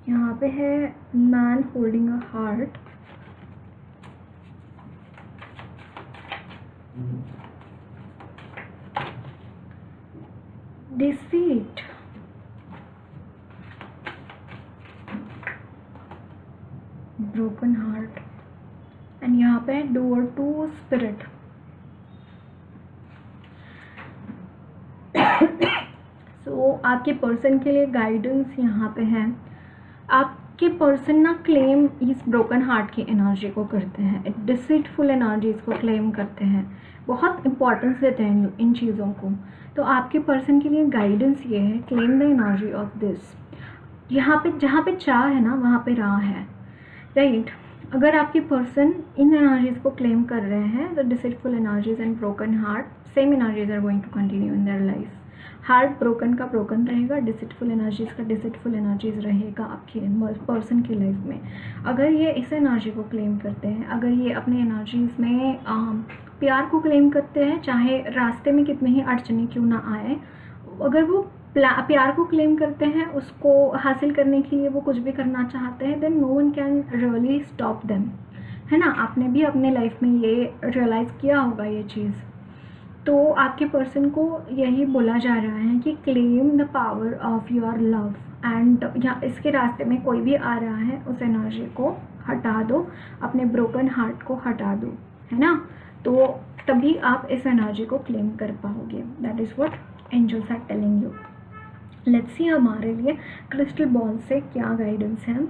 यहाँ पे है man holding a heart, deceit, broken heart, and यहाँ पे डोर टू स्पिरिट। सो आपके पर्सन के लिए गाइडेंस यहाँ पे है। आपके पर्सन ना क्लेम इस ब्रोकन हार्ट की एनर्जी को करते हैं, डिसीटफुल एनर्जीज को क्लेम करते हैं, बहुत इंपॉर्टेंस देते हैं इन चीज़ों को। तो आपके पर्सन के लिए गाइडेंस ये है, claim the energy of this. यहाँ पे जहाँ पे चाह है ना, वहाँ पे राह है, राइट। अगर आपके पर्सन इन एनर्जीज को क्लेम कर रहे हैं, the deceitful energies and broken heart, same energies are going to continue in their life. Heart broken का ब्रोकन रहेगा, डिसीटफुल एनर्जीज का डिसीटफुल एनर्जीज रहेगा आपके पर्सन की लाइफ में। अगर ये इस एनर्जी को क्लेम करते हैं, अगर ये अपने एनर्जीज में प्यार को क्लेम करते हैं, चाहे रास्ते में कितनी ही अड़चने क्यों ना आए, अगर वो प्यार को क्लेम करते हैं, उसको हासिल करने के लिए वो कुछ भी करना चाहते हैं, then no one can really stop them, है ना। आपने भी अपने लाइफ में ये रियलाइज़ किया होगा ये चीज़। तो आपके पर्सन को यही बोला जा रहा है कि claim the power of your love, and या इसके रास्ते में कोई भी आ रहा है, उस एनर्जी को हटा दो, अपने ब्रोकन हार्ट को हटा दो, है ना। तो तभी आप इस एनर्जी को क्लेम कर पाओगे। That is what angels are telling you. Let's see हमारे लिए क्रिस्टल बॉल से क्या गाइडेंस है।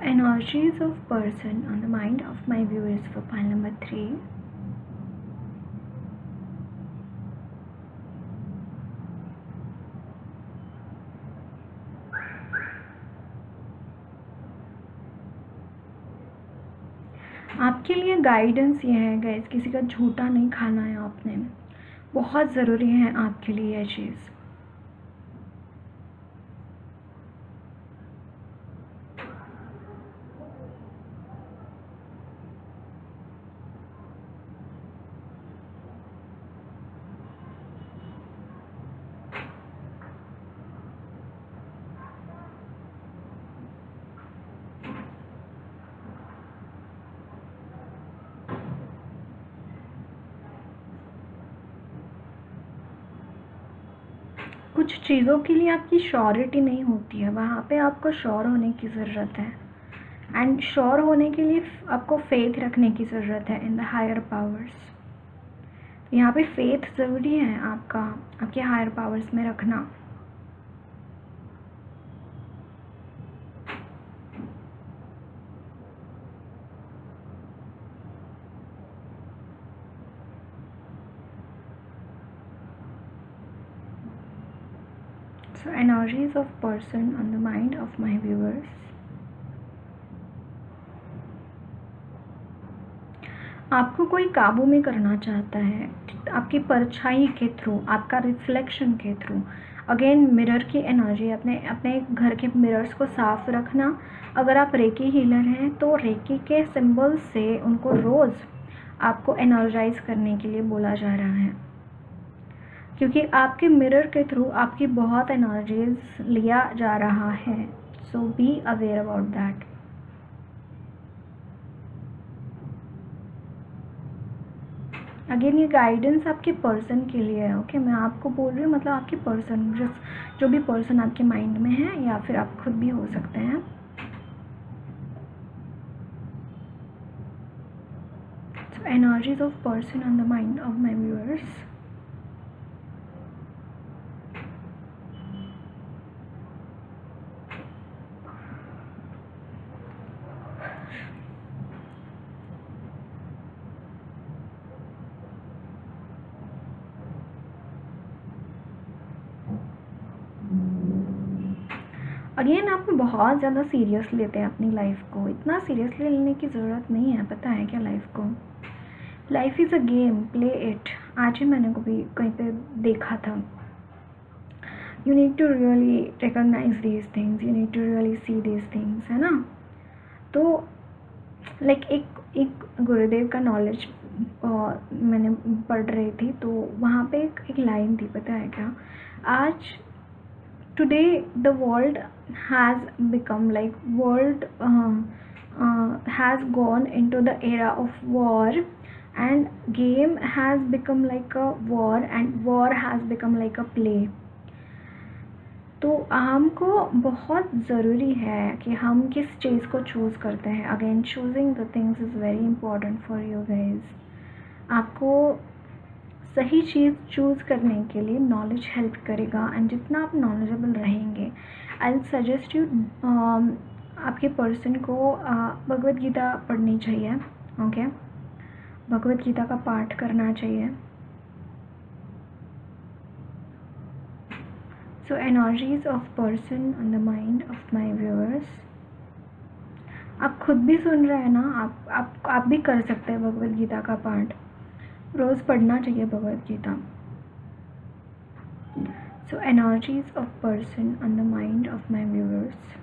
Energies of person on the mind of my viewers for pile number 3. आपके लिए गाइडेंस ये है गाइस, किसी का झूठा नहीं खाना है आपने। बहुत ज़रूरी है आपके लिए यह चीज़। कुछ चीज़ों के लिए आपकी श्योरिटी नहीं होती है, वहाँ पे आपको श्योर होने की ज़रूरत है। एंड श्योर होने के लिए आपको फेथ रखने की ज़रूरत है इन द हायर पावर्स। यहाँ पे फेथ ज़रूरी है आपका, आपके हायर पावर्स में रखना। So energies of person on the mind of my viewers. आपको कोई काबू में करना चाहता है आपकी परछाई के थ्रू, आपका रिफ्लेक्शन के थ्रू। अगेन मिरर की एनर्जी, अपने घर के मिरर्स को साफ रखना। अगर आप रेकी हीलर हैं तो रेकी के सिंबल्स से उनको रोज़ आपको एनर्जाइज करने के लिए बोला जा रहा है, क्योंकि आपके मिरर के थ्रू आपकी बहुत एनर्जीज लिया जा रहा है। So be aware about that. Again ये गाइडेंस आपके पर्सन के लिए है। ओके, मैं आपको बोल रही हूँ, मतलब आपके पर्सन, जो भी पर्सन आपके माइंड में है, या फिर आप खुद भी हो सकते हैं। So energies of person on the mind of my viewers. Again आप बहुत ज़्यादा सीरियस लेते हैं अपनी लाइफ को। इतना सीरियसली लेने की ज़रूरत नहीं है, पता है क्या लाइफ को। Life is a game, play it. आज ही मैंने कहीं पे देखा था, you need to really recognise these things, you need to really see these things, है ना। तो लाइक एक गुरुदेव का नॉलेज मैंने पढ़ रही थी, तो वहाँ पे एक लाइन थी, पता है क्या। आज today the world has become like world has gone into the era of war, and game has become like a war, and war has become like a play। तो हमको बहुत ज़रूरी है कि हम किस चीज़ को चूज़ करते हैं। Again choosing the things is very important for you guys. आपको सही चीज़ चूज़ करने के लिए नॉलेज हेल्प करेगा, एंड जितना आप नॉलेजेबल रहेंगे, आई विल सजेस्ट यू, आपके पर्सन को भगवत गीता पढ़नी चाहिए। ओके, भगवत गीता का पाठ करना चाहिए। So energies of person on the mind of my viewers. आप खुद भी सुन रहे हैं ना, आप भी कर सकते हैं भगवत गीता का पाठ। रोज़ पढ़ना चाहिए Bhagavad Gita. So energies of person on the mind of my viewers.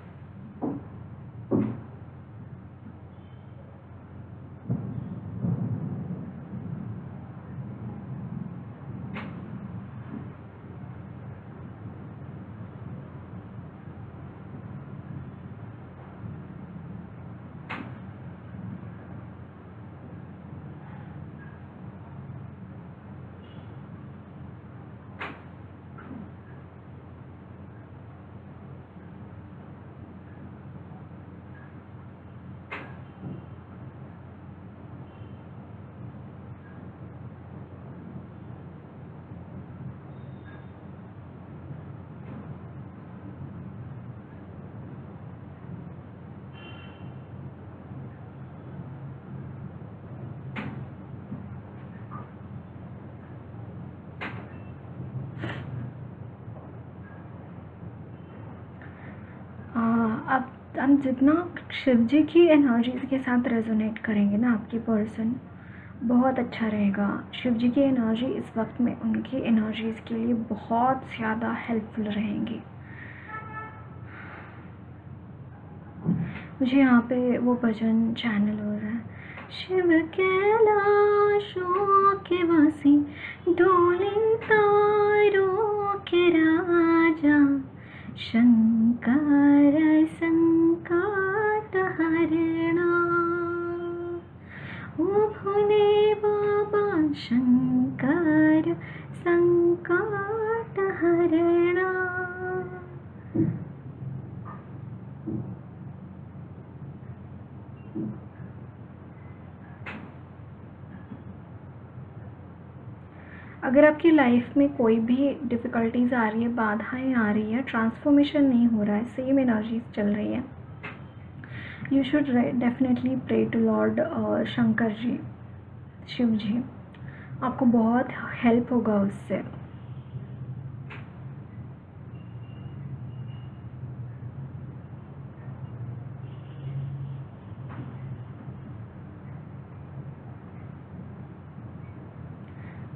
अब जितना शिव जी की एनर्जीज के साथ रेजोनेट करेंगे ना आपके पर्सन, बहुत अच्छा रहेगा। शिव जी की एनर्जी इस वक्त में उनकी एनर्जीज़ के लिए बहुत ज़्यादा हेल्पफुल रहेंगी। मुझे यहाँ पे वो भजन चैनल हो रहा है, शिव कैलाशों के वासी डोले तारों के राजा, शंकर संकट हरणा, ओ भोले बाबा शंकर संकट हरणा। अगर आपकी लाइफ में कोई भी डिफ़िकल्टीज़ आ रही है, बाधाएं आ रही है, ट्रांसफॉर्मेशन नहीं हो रहा है, सेम एनर्जीज चल रही है, you should definitely pray to lord Shankar ji, Shiv ji. आपको बहुत हेल्प होगा उससे।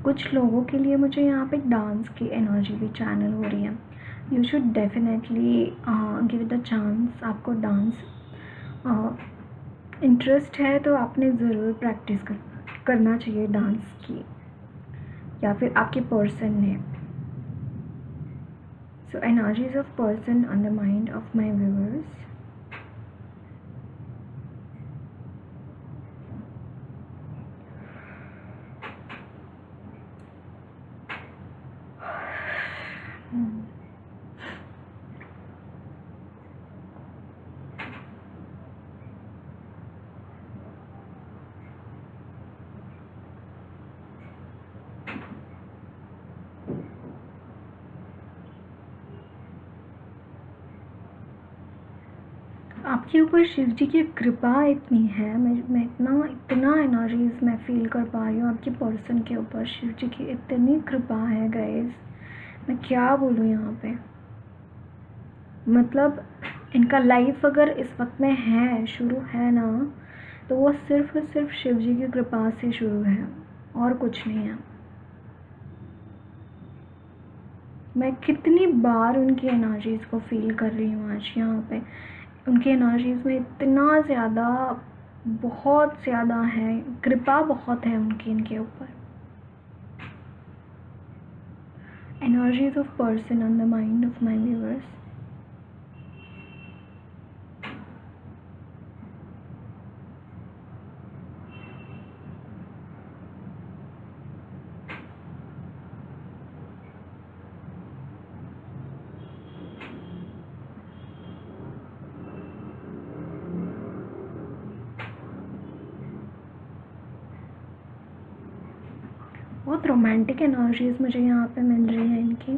कुछ लोगों के लिए मुझे यहाँ पे डांस की एनर्जी भी चैनल हो रही है। You should definitely give it a chance. आपको डांस इंटरेस्ट है तो आपने ज़रूर प्रैक्टिस करना चाहिए डांस की, या फिर आपके पर्सन ने। So energies of person on the mind of my viewers. आपके ऊपर शिव जी की कृपा इतनी है, मैं इतना एनर्जीज मैं फील कर पा रही हूँ। आपके पर्सन के ऊपर शिव जी की इतनी कृपा है गाइस, मैं क्या बोलूँ यहाँ पे। मतलब इनका लाइफ अगर इस वक्त में है, शुरू है ना, तो वो सिर्फ और सिर्फ शिव जी की कृपा से शुरू है, और कुछ नहीं है। मैं कितनी बार उनकी एनर्जीज़ को फील कर रही हूँ आज यहाँ पे। उनकी एनर्जीज़ में इतना ज़्यादा, बहुत ज़्यादा है, कृपा बहुत है उनकी इनके ऊपर। Energies of person on the mind of my viewers. बहुत रोमांटिक एनर्जीज़ मुझे यहाँ पे मिल रही है इनकी,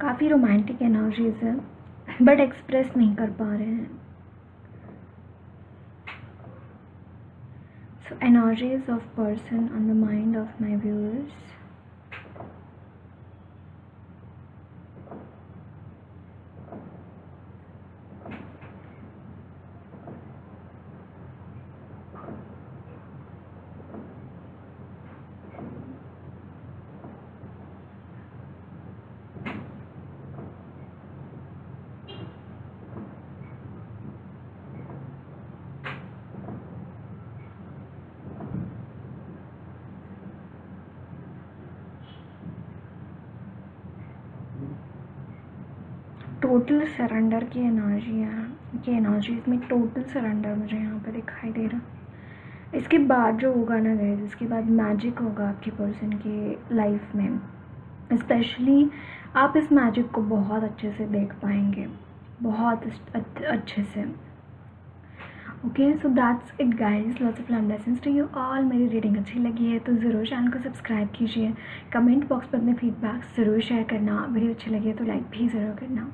काफ़ी रोमांटिक एनर्जीज़ है, बट एक्सप्रेस नहीं कर पा रहे हैं। So energies of person on the mind of my viewers. Total surrender की एनर्जी है कि एनर्जीज में टोटल सरेंडर मुझे यहाँ पे दिखाई दे रहा। इसके बाद जो होगा ना गाइस, इसके बाद मैजिक होगा आपके पर्सन के लाइफ में। स्पेशली आप इस मैजिक को बहुत अच्छे से देख पाएंगे, बहुत अच्छे से। Okay, so that's it guys, lots of love blessings to you all. मेरी रीडिंग अच्छी लगी है तो ज़रूर चैनल को सब्सक्राइब कीजिए, कमेंट बॉक्स पर अपने फीडबैक ज़रूर शेयर करना, वीडियो अच्छी लगी है तो लाइक भी ज़रूर करना।